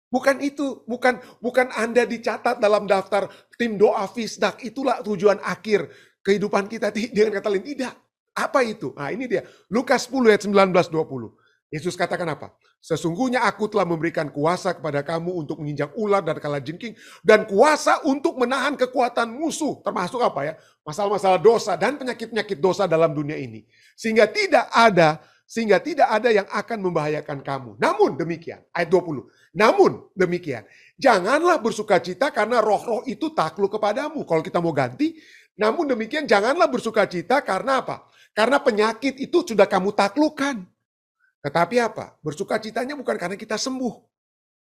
Bukan itu, bukan Anda dicatat dalam daftar tim doa Fisdak. Itulah tujuan akhir kehidupan kita. Dengan kata lain, tidak. Apa itu? Nah ini dia, Lukas 10 ayat 19-20. Yesus katakan apa? Sesungguhnya aku telah memberikan kuasa kepada kamu untuk menginjak ular dan kalajengking, dan kuasa untuk menahan kekuatan musuh. Termasuk apa ya? Masalah-masalah dosa dan penyakit-penyakit dosa dalam dunia ini. Sehingga tidak ada yang akan membahayakan kamu. Namun demikian, ayat 20. Namun demikian, janganlah bersukacita karena roh-roh itu takluk kepadamu. Kalau kita mau ganti, namun demikian janganlah bersukacita karena apa? Karena penyakit itu sudah kamu taklukkan. Tetapi apa? Bersukacitanya bukan karena kita sembuh.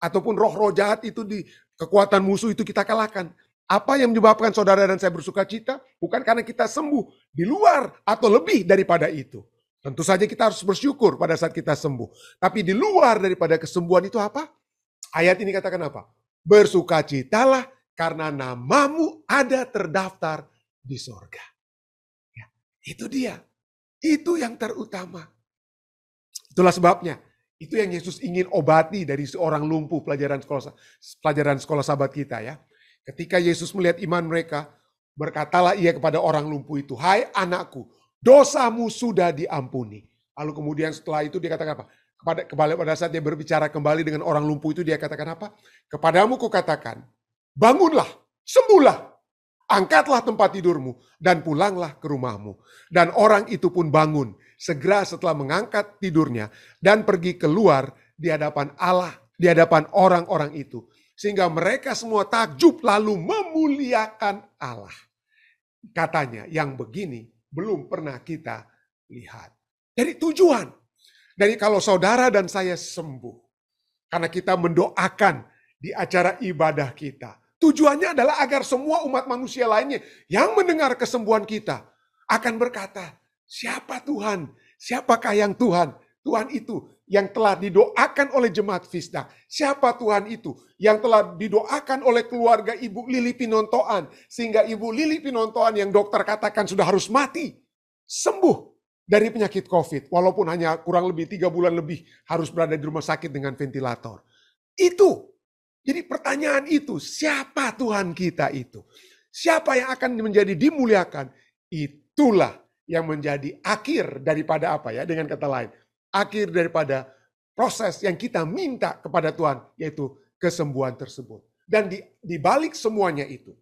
Ataupun roh-roh jahat itu di kekuatan musuh itu kita kalahkan. Apa yang menyebabkan saudara dan saya bersukacita? Bukan karena kita sembuh. Di luar atau lebih daripada itu. Tentu saja kita harus bersyukur pada saat kita sembuh. Tapi di luar daripada kesembuhan itu apa? Ayat ini katakan apa? Bersukacitalah karena namamu ada terdaftar di sorga. Ya, itu dia. Itu yang terutama. Itulah sebabnya. Itu yang Yesus ingin obati dari seorang lumpuh pelajaran sekolah sahabat kita ya. Ketika Yesus melihat iman mereka, berkatalah ia kepada orang lumpuh itu, hai anakku, dosamu sudah diampuni. Lalu kemudian setelah itu dia katakan apa? Pada saat dia berbicara kembali dengan orang lumpuh itu dia katakan apa? Kepadamu kukatakan, bangunlah, sembuhlah, angkatlah tempat tidurmu dan pulanglah ke rumahmu. Dan orang itu pun bangun segera setelah mengangkat tidurnya dan pergi keluar di hadapan Allah, di hadapan orang-orang itu. Sehingga mereka semua takjub lalu memuliakan Allah. Katanya yang begini belum pernah kita lihat. Jadi tujuan. Dari kalau saudara dan saya sembuh. Karena kita mendoakan di acara ibadah kita. Tujuannya adalah agar semua umat manusia lainnya yang mendengar kesembuhan kita akan berkata, siapa Tuhan? Siapakah yang Tuhan? Tuhan itu yang telah didoakan oleh jemaat Fisdak. Siapa Tuhan itu? Yang telah didoakan oleh keluarga Ibu Lili Pinontoan. Sehingga Ibu Lili Pinontoan yang dokter katakan sudah harus mati. Sembuh dari penyakit COVID. Walaupun hanya kurang lebih 3 bulan lebih harus berada di rumah sakit dengan ventilator. Itu. Jadi pertanyaan itu, siapa Tuhan kita itu? Siapa yang akan menjadi dimuliakan? Itulah yang menjadi akhir daripada apa ya? Dengan kata lain, akhir daripada proses yang kita minta kepada Tuhan, yaitu kesembuhan tersebut. Dan di balik semuanya itu,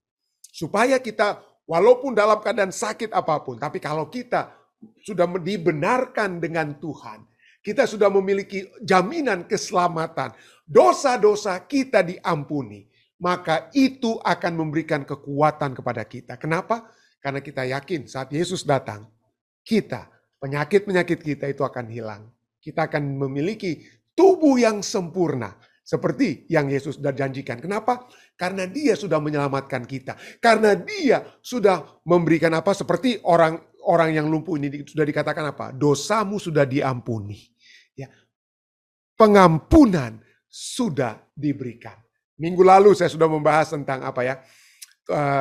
supaya kita walaupun dalam keadaan sakit apapun, tapi kalau kita sudah dibenarkan dengan Tuhan, kita sudah memiliki jaminan keselamatan, dosa-dosa kita diampuni, maka itu akan memberikan kekuatan kepada kita. Kenapa? Karena kita yakin saat Yesus datang, penyakit-penyakit kita itu akan hilang. Kita akan memiliki tubuh yang sempurna. Seperti yang Yesus sudah janjikan. Kenapa? Karena dia sudah menyelamatkan kita. Karena dia sudah memberikan apa? Seperti orang yang lumpuh ini sudah dikatakan apa? Dosamu sudah diampuni. Ya. Pengampunan sudah diberikan. Minggu lalu saya sudah membahas tentang apa ya?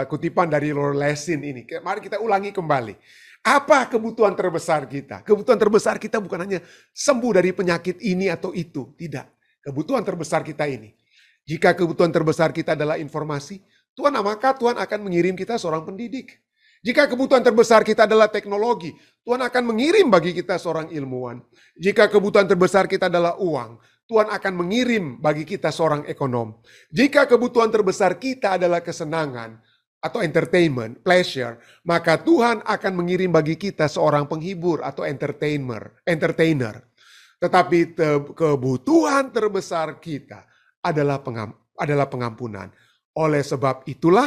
Kutipan dari Lord Lessing ini. Mari kita ulangi kembali. Apa kebutuhan terbesar kita? Kebutuhan terbesar kita bukan hanya sembuh dari penyakit ini atau itu. Tidak. Kebutuhan terbesar kita ini. Jika kebutuhan terbesar kita adalah informasi, maka Tuhan akan mengirim kita seorang pendidik. Jika kebutuhan terbesar kita adalah teknologi, Tuhan akan mengirim bagi kita seorang ilmuwan. Jika kebutuhan terbesar kita adalah uang, Tuhan akan mengirim bagi kita seorang ekonom. Jika kebutuhan terbesar kita adalah kesenangan, atau entertainment, pleasure, maka Tuhan akan mengirim bagi kita seorang penghibur atau entertainer. Tetapi kebutuhan terbesar kita adalah pengampunan. Oleh sebab itulah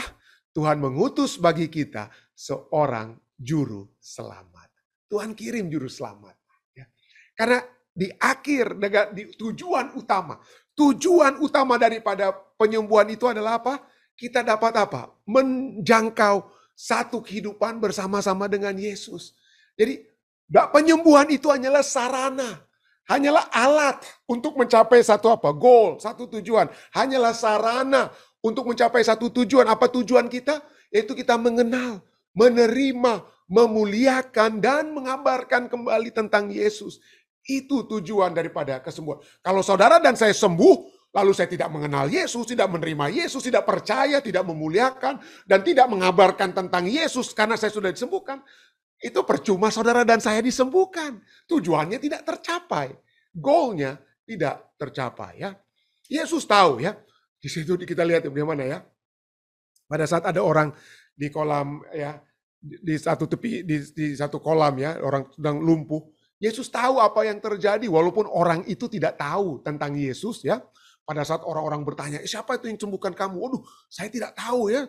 Tuhan mengutus bagi kita seorang juru selamat. Tuhan kirim juru selamat. Ya. Karena di akhir, di tujuan utama daripada penyembuhan itu adalah apa? Kita dapat apa? Menjangkau satu kehidupan bersama-sama dengan Yesus. Jadi penyembuhan itu hanyalah sarana. Hanyalah alat untuk mencapai satu apa? Goal, satu tujuan. Hanyalah sarana untuk mencapai satu tujuan. Apa tujuan kita? Yaitu kita mengenal, menerima, memuliakan, dan mengabarkan kembali tentang Yesus. Itu tujuan daripada kesembuhan. Kalau saudara dan saya sembuh, lalu saya tidak mengenal Yesus, tidak menerima Yesus, tidak percaya, tidak memuliakan, dan tidak mengabarkan tentang Yesus karena saya sudah disembuhkan. Itu percuma saudara dan saya disembuhkan. Tujuannya tidak tercapai. Goalnya tidak tercapai. Ya. Yesus tahu ya. Di situ kita lihat bagaimana ya. Pada saat ada orang di kolam ya, di satu tepi, di satu kolam ya, orang sedang lumpuh. Yesus tahu apa yang terjadi walaupun orang itu tidak tahu tentang Yesus ya. Pada saat orang-orang bertanya, siapa itu yang sembuhkan kamu? Waduh, saya tidak tahu ya.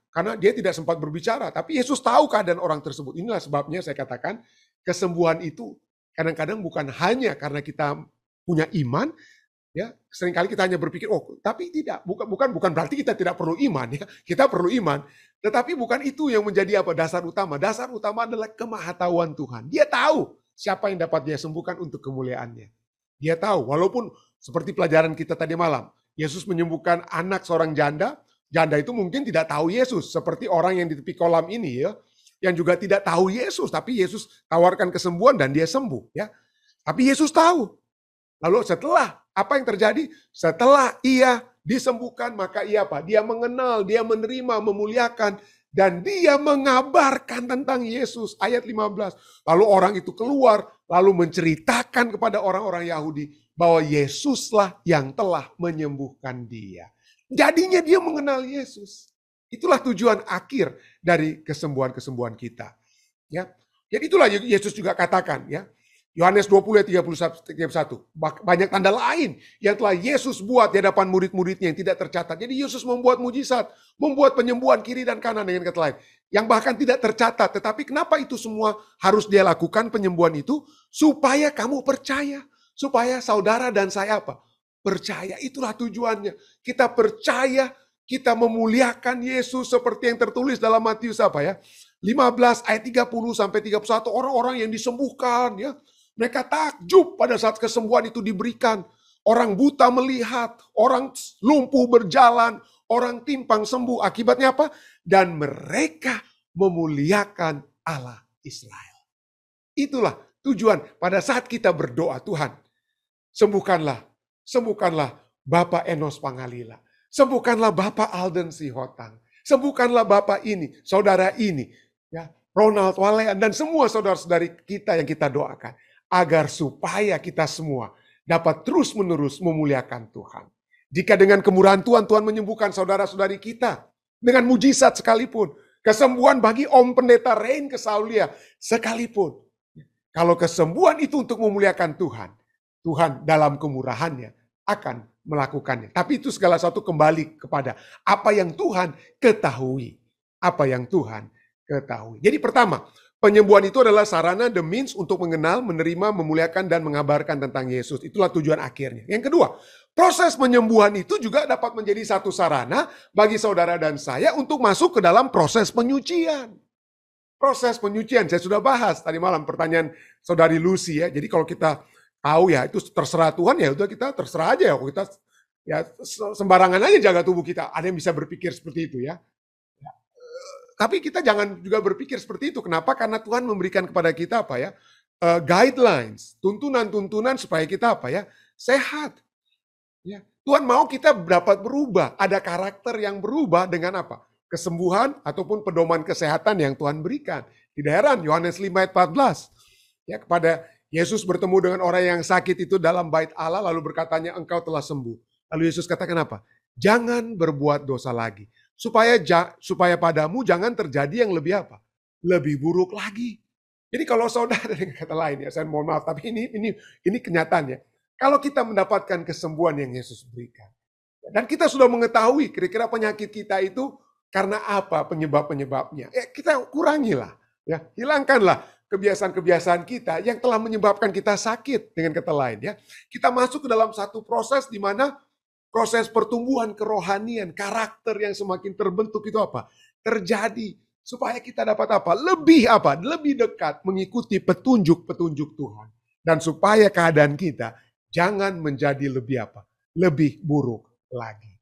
Karena dia tidak sempat berbicara. Tapi Yesus tahu keadaan orang tersebut. Inilah sebabnya saya katakan, kesembuhan itu kadang-kadang bukan hanya karena kita punya iman. Ya, seringkali kita hanya berpikir, tapi tidak. Bukan berarti kita tidak perlu iman. Ya. Kita perlu iman. Tetapi bukan itu yang menjadi dasar utama. Dasar utama adalah kemahatauan Tuhan. Dia tahu siapa yang dapat dia sembuhkan untuk kemuliaannya. Dia tahu, walaupun seperti pelajaran kita tadi malam, Yesus menyembuhkan anak seorang janda. Janda itu mungkin tidak tahu Yesus, seperti orang yang di tepi kolam ini ya, yang juga tidak tahu Yesus, tapi Yesus tawarkan kesembuhan dan dia sembuh ya. Tapi Yesus tahu. Lalu setelah apa yang terjadi? Setelah ia disembuhkan, maka ia apa? Dia mengenal, dia menerima, memuliakan, dan dia mengabarkan tentang Yesus. Ayat 15. Lalu orang itu keluar, lalu menceritakan kepada orang-orang Yahudi bahwa Yesuslah yang telah menyembuhkan dia. Jadinya dia mengenal Yesus. Itulah tujuan akhir dari kesembuhan-kesembuhan kita. Ya. Jadi itulah Yesus juga katakan ya. Yohanes 20 ayat 31. Banyak tanda lain yang telah Yesus buat di hadapan murid-muridnya yang tidak tercatat. Jadi Yesus membuat mujizat, membuat penyembuhan kiri dan kanan dengan kata lain. Yang bahkan tidak tercatat. Tetapi kenapa itu semua harus dia lakukan penyembuhan itu? Supaya kamu percaya. Supaya saudara dan saya apa? Percaya. Itulah tujuannya. Kita percaya, kita memuliakan Yesus seperti yang tertulis dalam Matius apa ya? 15 ayat 30 sampai 31. Orang-orang yang disembuhkan ya. Mereka takjub pada saat kesembuhan itu diberikan. Orang buta melihat, orang lumpuh berjalan, orang timpang sembuh. Akibatnya apa? Dan mereka memuliakan Allah Israel. Itulah tujuan pada saat kita berdoa, Tuhan, sembuhkanlah Bapak Enos Pangalila. Sembuhkanlah Bapak Alden Sihotang. Sembuhkanlah Bapak ini, saudara ini, ya, Ronald Walean, dan semua saudara-saudari kita yang kita doakan. Agar supaya kita semua dapat terus-menerus memuliakan Tuhan. Jika dengan kemurahan Tuhan, Tuhan menyembuhkan saudara-saudari kita. Dengan mujizat sekalipun. Kesembuhan bagi Om Pendeta Rein Kesaulia sekalipun. Kalau kesembuhan itu untuk memuliakan Tuhan, Tuhan dalam kemurahannya akan melakukannya. Tapi itu segala satu kembali kepada apa yang Tuhan ketahui. Apa yang Tuhan ketahui. Jadi pertama, penyembuhan itu adalah sarana, the means untuk mengenal, menerima, memuliakan, dan mengabarkan tentang Yesus. Itulah tujuan akhirnya. Yang kedua, proses penyembuhan itu juga dapat menjadi satu sarana bagi saudara dan saya untuk masuk ke dalam proses penyucian. Proses penyucian, saya sudah bahas tadi malam pertanyaan saudari Lucy ya. Jadi kalau kita tahu ya itu terserah Tuhan, ya udah kita terserah aja ya. Kita ya sembarangan aja jaga tubuh kita. Ada yang bisa berpikir seperti itu ya. Tapi kita jangan juga berpikir seperti itu. Kenapa? Karena Tuhan memberikan kepada kita apa ya? Guidelines, tuntunan-tuntunan supaya kita apa ya? Sehat. Ya. Tuhan mau kita dapat berubah. Ada karakter yang berubah dengan apa? Kesembuhan ataupun pedoman kesehatan yang Tuhan berikan. Tidak heran Yohanes 5 ayat 14. Ya, kepada Yesus bertemu dengan orang yang sakit itu dalam bait Allah lalu berkatanya engkau telah sembuh. Lalu Yesus katakan apa? Jangan berbuat dosa lagi. Supaya padamu jangan terjadi yang lebih apa? Lebih buruk lagi. Jadi kalau saudara dengan kata lain ya, saya mohon maaf tapi ini kenyataannya. Kalau kita mendapatkan kesembuhan yang Yesus berikan. Dan kita sudah mengetahui kira-kira penyakit kita itu karena apa penyebab-penyebabnya. Kita kurangilah. Ya, hilangkanlah kebiasaan-kebiasaan kita yang telah menyebabkan kita sakit dengan kata lain. Ya. Kita masuk ke dalam satu proses di mana proses pertumbuhan kerohanian, karakter yang semakin terbentuk itu apa? Terjadi. Supaya kita dapat apa? Lebih dekat mengikuti petunjuk-petunjuk Tuhan. Dan supaya keadaan kita jangan menjadi lebih apa? Lebih buruk lagi.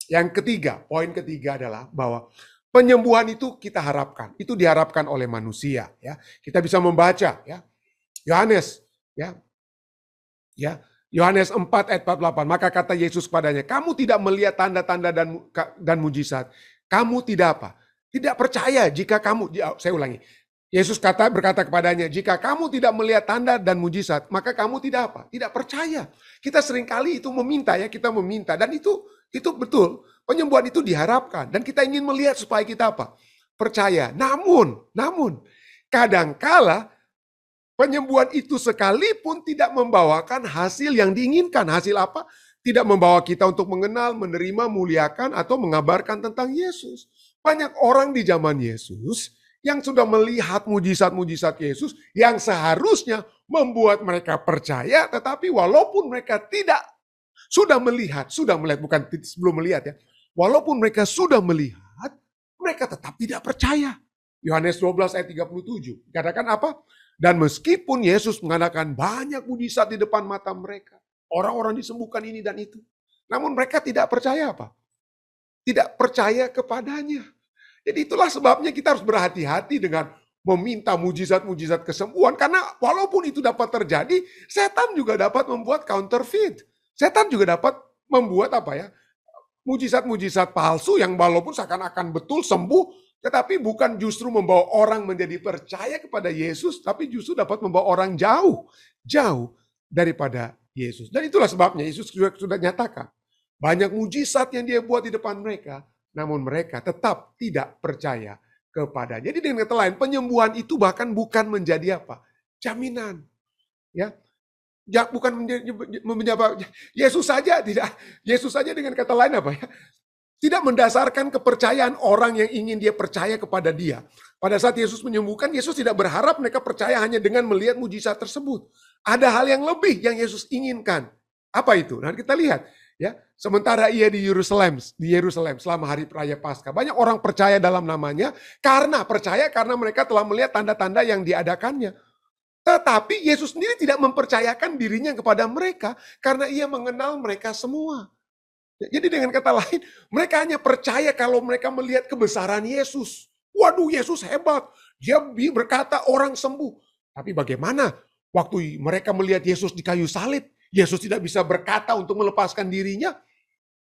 Yang ketiga, poin ketiga adalah bahwa penyembuhan itu kita harapkan. Itu diharapkan oleh manusia. Ya. Kita bisa membaca. Ya. Yohanes. Yohanes 4 ayat 48. Maka kata Yesus kepadanya, kamu tidak melihat tanda-tanda dan mujizat. Kamu tidak apa? Tidak percaya jika kamu, saya ulangi. Yesus berkata kepadanya, jika kamu tidak melihat tanda dan mujizat, maka kamu tidak apa? Tidak percaya. Kita seringkali itu meminta ya, kita meminta. Dan itu betul, penyembuhan itu diharapkan. Dan kita ingin melihat supaya kita apa? Percaya. Namun, kadangkala penyembuhan itu sekalipun tidak membawakan hasil yang diinginkan. Hasil apa? Tidak membawa kita untuk mengenal, menerima, muliakan, atau mengabarkan tentang Yesus. Banyak orang di zaman Yesus yang sudah melihat mujizat-mujizat Yesus yang seharusnya membuat mereka percaya, tetapi walaupun mereka tidak sudah melihat, bukan sebelum melihat ya, walaupun mereka sudah melihat, mereka tetap tidak percaya. Yohanes 12 ayat 37, katakan apa? Dan meskipun Yesus mengadakan banyak mujizat di depan mata mereka, orang-orang disembuhkan ini dan itu, namun mereka tidak percaya apa? Tidak percaya kepadanya. Jadi itulah sebabnya kita harus berhati-hati dengan meminta mujizat-mujizat kesembuhan. Karena walaupun itu dapat terjadi, setan juga dapat membuat counterfeit. Setan juga dapat membuat apa ya? Mujizat-mujizat palsu yang walaupun seakan-akan betul sembuh, tetapi bukan justru membawa orang menjadi percaya kepada Yesus, tapi justru dapat membawa orang jauh daripada Yesus. Dan itulah sebabnya Yesus sudah nyatakan. Banyak mujizat yang dia buat di depan mereka, namun mereka tetap tidak percaya kepadanya. Jadi dengan kata lain, penyembuhan itu bahkan bukan menjadi apa? Jaminan. Ya. Bukan menjadi Yesus saja tidak. Yesus saja dengan kata lain apa ya? Tidak mendasarkan kepercayaan orang yang ingin dia percaya kepada dia. Pada saat Yesus menyembuhkan, Yesus tidak berharap mereka percaya hanya dengan melihat mujizat tersebut. Ada hal yang lebih yang Yesus inginkan. Apa itu? Nah, kita lihat. Ya, sementara ia di Yerusalem selama hari raya Paskah, banyak orang percaya dalam namanya karena mereka telah melihat tanda-tanda yang diadakannya. Tetapi Yesus sendiri tidak mempercayakan dirinya kepada mereka karena ia mengenal mereka semua. Jadi dengan kata lain, mereka hanya percaya kalau mereka melihat kebesaran Yesus. Waduh, Yesus hebat. Dia berkata orang sembuh. Tapi bagaimana waktu mereka melihat Yesus di kayu salib? Yesus tidak bisa berkata untuk melepaskan dirinya.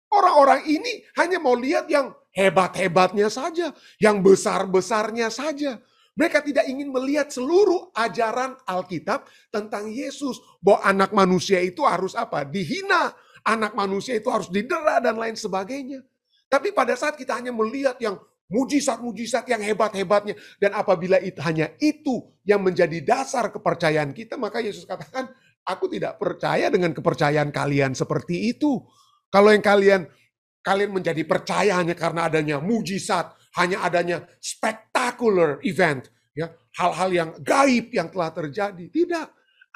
Orang-orang ini hanya mau lihat yang hebat-hebatnya saja, yang besar-besarnya saja. Mereka tidak ingin melihat seluruh ajaran Alkitab tentang Yesus. Bahwa anak manusia itu harus apa? Dihina. Anak manusia itu harus didera dan lain sebagainya. Tapi pada saat kita hanya melihat yang mujizat-mujizat yang hebat-hebatnya. Dan apabila hanya itu yang menjadi dasar kepercayaan kita, maka Yesus katakan, aku tidak percaya dengan kepercayaan kalian seperti itu. Kalau yang kalian menjadi percaya hanya karena adanya mujizat, hanya adanya spectacular event, ya, hal-hal yang gaib yang telah terjadi. Tidak,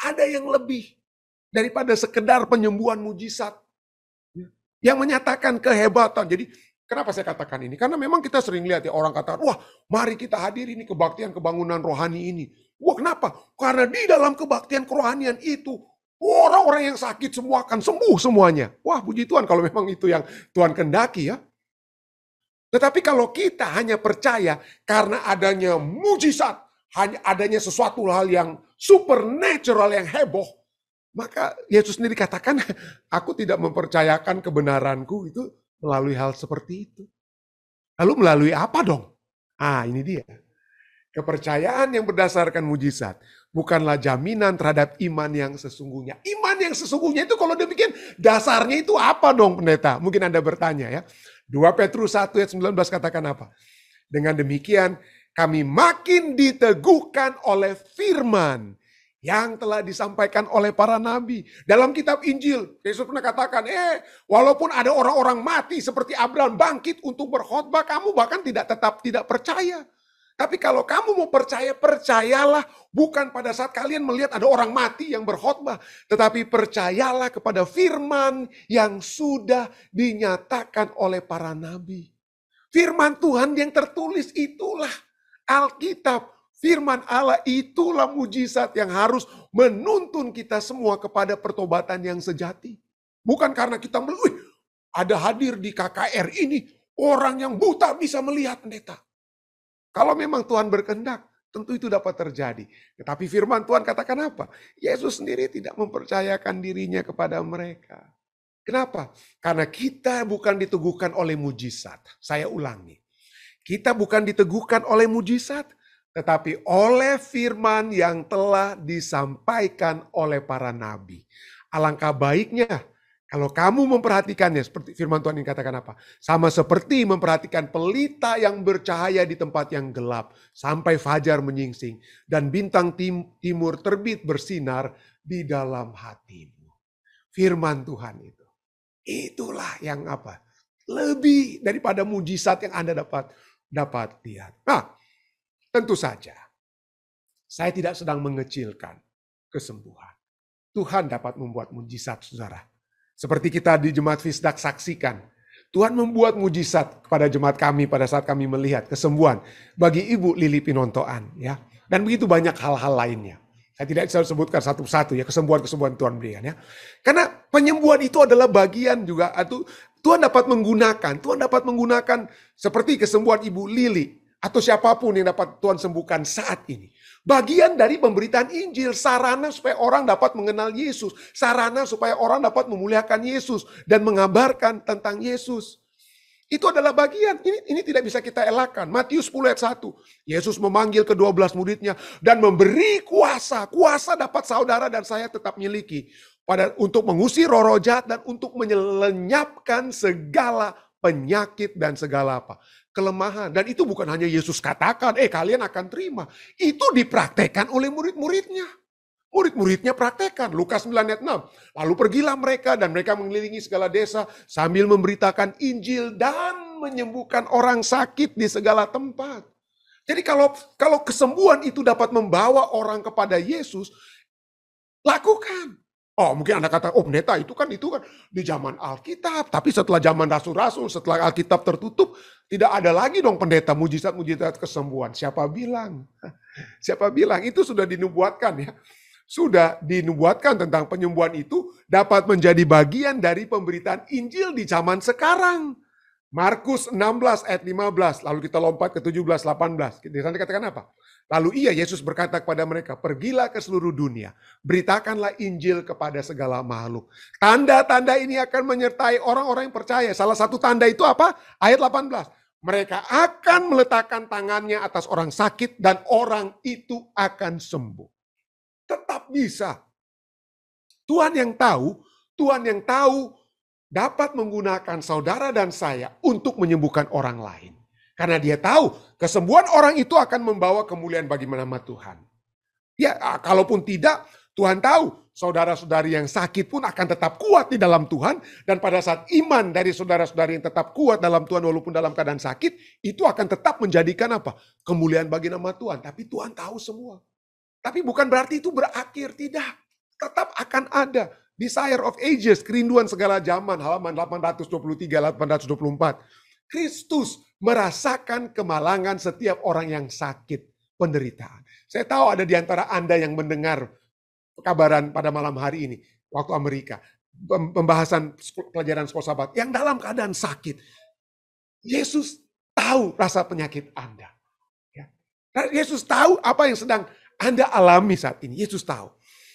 ada yang lebih daripada sekedar penyembuhan mujizat. Ya, yang menyatakan kehebatan. Jadi kenapa saya katakan ini? Karena memang kita sering lihat ya orang katakan, wah mari kita hadir ini kebaktian kebangunan rohani ini. Wah kenapa? Karena di dalam kebaktian kerohanian itu, orang-orang yang sakit semua akan sembuh semuanya. Wah puji Tuhan kalau memang itu yang Tuhan kehendaki ya. Tetapi kalau kita hanya percaya karena adanya mujizat, hanya adanya sesuatu hal yang supernatural, yang heboh, maka Yesus sendiri katakan, aku tidak mempercayakan kebenaranku itu melalui hal seperti itu. Lalu melalui apa dong? Ini dia. Kepercayaan yang berdasarkan mujizat bukanlah jaminan terhadap iman yang sesungguhnya. Iman yang sesungguhnya itu kalau demikian dasarnya itu apa dong pendeta? Mungkin Anda bertanya ya. 2 Petrus 1 ayat 19 katakan apa? Dengan demikian kami makin diteguhkan oleh firman yang telah disampaikan oleh para nabi. Dalam kitab Injil, Yesus pernah katakan, walaupun ada orang-orang mati seperti Abraham bangkit untuk berkhotbah, kamu bahkan tetap tidak percaya. Tapi kalau kamu mau percaya, percayalah bukan pada saat kalian melihat ada orang mati yang berkhotbah, tetapi percayalah kepada firman yang sudah dinyatakan oleh para nabi. Firman Tuhan yang tertulis itulah Alkitab. Firman Allah itulah mujizat yang harus menuntun kita semua kepada pertobatan yang sejati. Bukan karena kita melihat, ada hadir di KKR ini, orang yang buta bisa melihat pendeta. Kalau memang Tuhan berkehendak, tentu itu dapat terjadi. Tetapi firman Tuhan katakan apa? Yesus sendiri tidak mempercayakan dirinya kepada mereka. Kenapa? Karena kita bukan diteguhkan oleh mujizat. Saya ulangi. Kita bukan diteguhkan oleh mujizat, tetapi oleh firman yang telah disampaikan oleh para nabi. Alangkah baiknya kalau kamu memperhatikannya, seperti firman Tuhan yang katakan apa? Sama seperti memperhatikan pelita yang bercahaya di tempat yang gelap, sampai fajar menyingsing, dan bintang timur terbit bersinar di dalam hatimu. Firman Tuhan itu. Itulah yang apa? Lebih daripada mujizat yang Anda dapat lihat. Nah, tentu saja, saya tidak sedang mengecilkan kesembuhan. Tuhan dapat membuat mujizat, saudara. Seperti kita di Jemaat Fisdak saksikan, Tuhan membuat mujizat kepada jemaat kami pada saat kami melihat kesembuhan bagi Ibu Lili Pinontoan, ya. Dan begitu banyak hal-hal lainnya. Saya tidak bisa sebutkan satu-satu ya kesembuhan-kesembuhan Tuhan berikan ya. Karena penyembuhan itu adalah bagian juga atau Tuhan dapat menggunakan seperti kesembuhan Ibu Lili atau siapapun yang dapat Tuhan sembuhkan saat ini. Bagian dari pemberitaan Injil, sarana supaya orang dapat mengenal Yesus. Sarana supaya orang dapat memuliakan Yesus dan mengabarkan tentang Yesus. Itu adalah bagian, ini tidak bisa kita elakkan. Matius 10 ayat 1, Yesus memanggil ke-12 muridnya dan memberi kuasa. Kuasa dapat saudara dan saya tetap miliki. Untuk mengusir roh-roh jahat dan untuk menyelenyapkan segala penyakit dan segala apa? Kelemahan. Dan itu bukan hanya Yesus katakan, kalian akan terima. Itu dipraktekkan oleh murid-muridnya. Murid-muridnya praktekkan. Lukas 9 ayat 6. Lalu pergilah mereka dan mereka mengelilingi segala desa sambil memberitakan Injil dan menyembuhkan orang sakit di segala tempat. Jadi kalau kesembuhan itu dapat membawa orang kepada Yesus, lakukan. Mungkin Anda kata, pendeta itu kan di zaman Alkitab. Tapi setelah zaman Rasul-Rasul, setelah Alkitab tertutup, tidak ada lagi dong pendeta mujizat-mujizat kesembuhan. Siapa bilang? Siapa bilang? Itu sudah dinubuatkan ya. Sudah dinubuatkan tentang penyembuhan itu dapat menjadi bagian dari pemberitaan Injil di zaman sekarang. Markus 16 ayat 15, lalu kita lompat ke 17, 18. Di sana dikatakan apa? Lalu Yesus berkata kepada mereka, pergilah ke seluruh dunia, beritakanlah Injil kepada segala makhluk. Tanda-tanda ini akan menyertai orang-orang yang percaya. Salah satu tanda itu apa? Ayat 18. Mereka akan meletakkan tangannya atas orang sakit dan orang itu akan sembuh. Tetap bisa. Tuhan yang tahu dapat menggunakan saudara dan saya untuk menyembuhkan orang lain. Karena dia tahu kesembuhan orang itu akan membawa kemuliaan bagi nama Tuhan. Ya, kalaupun tidak, Tuhan tahu saudara-saudari yang sakit pun akan tetap kuat di dalam Tuhan. Dan pada saat iman dari saudara-saudari yang tetap kuat dalam Tuhan walaupun dalam keadaan sakit, itu akan tetap menjadikan apa? Kemuliaan bagi nama Tuhan. Tapi Tuhan tahu semua. Tapi bukan berarti itu berakhir, tidak. Tetap akan ada. Desire of Ages, kerinduan segala zaman, halaman 823-824. Kristus merasakan kemalangan setiap orang yang sakit, penderitaan. Saya tahu ada di antara Anda yang mendengar kabaran pada malam hari ini, waktu Amerika, pembahasan pelajaran sekolah sahabat, yang dalam keadaan sakit. Yesus tahu rasa penyakit Anda. Ya. Yesus tahu apa yang sedang Anda alami saat ini. Yesus tahu.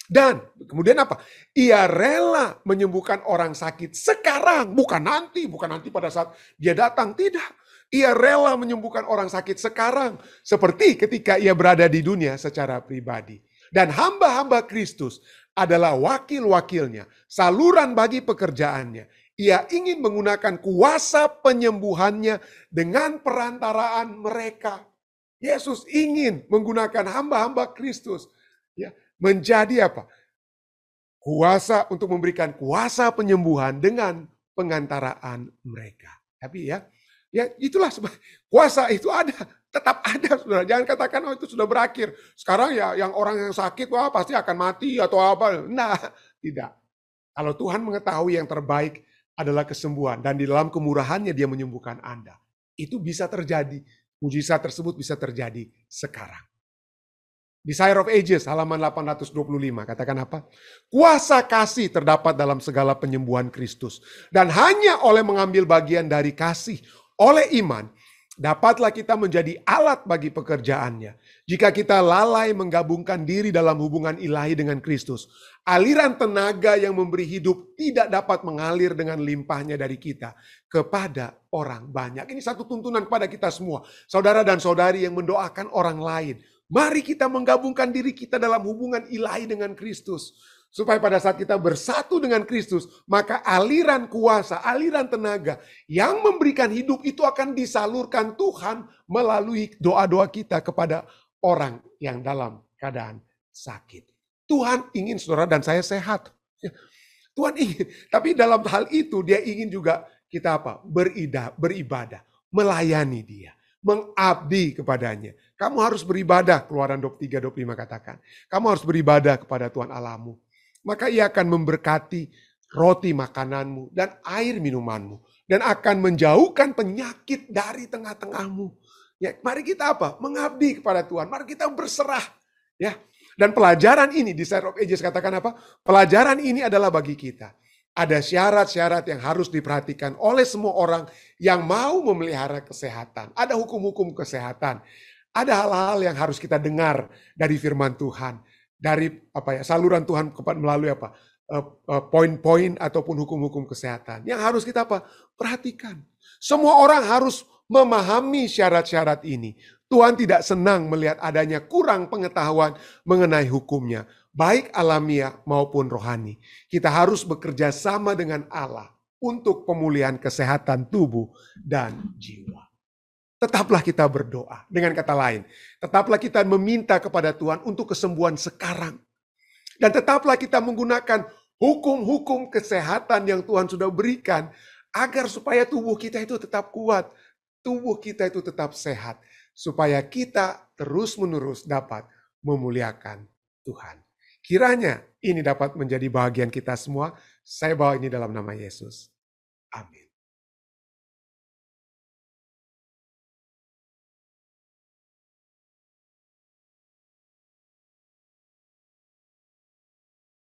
Dan kemudian apa? Ia rela menyembuhkan orang sakit sekarang. Bukan nanti pada saat dia datang. Tidak. Ia rela menyembuhkan orang sakit sekarang. Seperti ketika ia berada di dunia secara pribadi. Dan hamba-hamba Kristus adalah wakil-wakilnya. Saluran bagi pekerjaannya. Ia ingin menggunakan kuasa penyembuhannya dengan perantaraan mereka. Yesus ingin menggunakan hamba-hamba Kristus. Ya, menjadi apa? Kuasa untuk memberikan kuasa penyembuhan dengan pengantaraan mereka. Tapi ya itulah kuasa itu ada, tetap ada, saudara. Jangan katakan itu sudah berakhir. Sekarang ya yang orang yang sakit pasti akan mati atau apa. Nah, tidak. Kalau Tuhan mengetahui yang terbaik adalah kesembuhan dan di dalam kemurahannya dia menyembuhkan Anda. Itu bisa terjadi. Mujizat tersebut bisa terjadi sekarang. Desire of Ages halaman 825 katakan apa? Kuasa kasih terdapat dalam segala penyembuhan Kristus. Dan hanya oleh mengambil bagian dari kasih oleh iman, dapatlah kita menjadi alat bagi pekerjaannya. Jika kita lalai menggabungkan diri dalam hubungan ilahi dengan Kristus, aliran tenaga yang memberi hidup tidak dapat mengalir dengan limpahnya dari kita kepada orang banyak. Ini satu tuntunan kepada kita semua. Saudara dan saudari yang mendoakan orang lain. Mari kita menggabungkan diri kita dalam hubungan ilahi dengan Kristus. Supaya pada saat kita bersatu dengan Kristus, maka aliran kuasa, aliran tenaga yang memberikan hidup itu akan disalurkan Tuhan melalui doa-doa kita kepada orang yang dalam keadaan sakit. Tuhan ingin saudara dan saya sehat. Tuhan ingin. Tapi dalam hal itu dia ingin juga kita apa? Beribadah, melayani dia, mengabdi kepadanya. Kamu harus beribadah, Keluaran 23-25 katakan. Kamu harus beribadah kepada Tuhan Allahmu. Maka ia akan memberkati roti makananmu dan air minumanmu. Dan akan menjauhkan penyakit dari tengah-tengahmu. Ya, mari kita apa? Mengabdi kepada Tuhan. Mari kita berserah. Ya. Dan pelajaran ini, Desire of Ages katakan apa? Pelajaran ini adalah bagi kita. Ada syarat-syarat yang harus diperhatikan oleh semua orang yang mau memelihara kesehatan. Ada hukum-hukum kesehatan. Ada hal-hal yang harus kita dengar dari firman Tuhan. Dari saluran Tuhan melalui poin-poin ataupun hukum-hukum kesehatan yang harus kita perhatikan. Semua orang harus memahami syarat-syarat ini. Tuhan tidak senang melihat adanya kurang pengetahuan mengenai hukumnya, baik alamiah maupun rohani. Kita harus bekerja sama dengan Allah untuk pemulihan kesehatan tubuh dan jiwa. Tetaplah kita berdoa. Dengan kata lain, tetaplah kita meminta kepada Tuhan untuk kesembuhan sekarang. Dan tetaplah kita menggunakan hukum-hukum kesehatan yang Tuhan sudah berikan agar supaya tubuh kita itu tetap kuat, tubuh kita itu tetap sehat, supaya kita terus-menerus dapat memuliakan Tuhan. Kiranya ini dapat menjadi bahagian kita semua. Saya bawa ini dalam nama Yesus. Amin.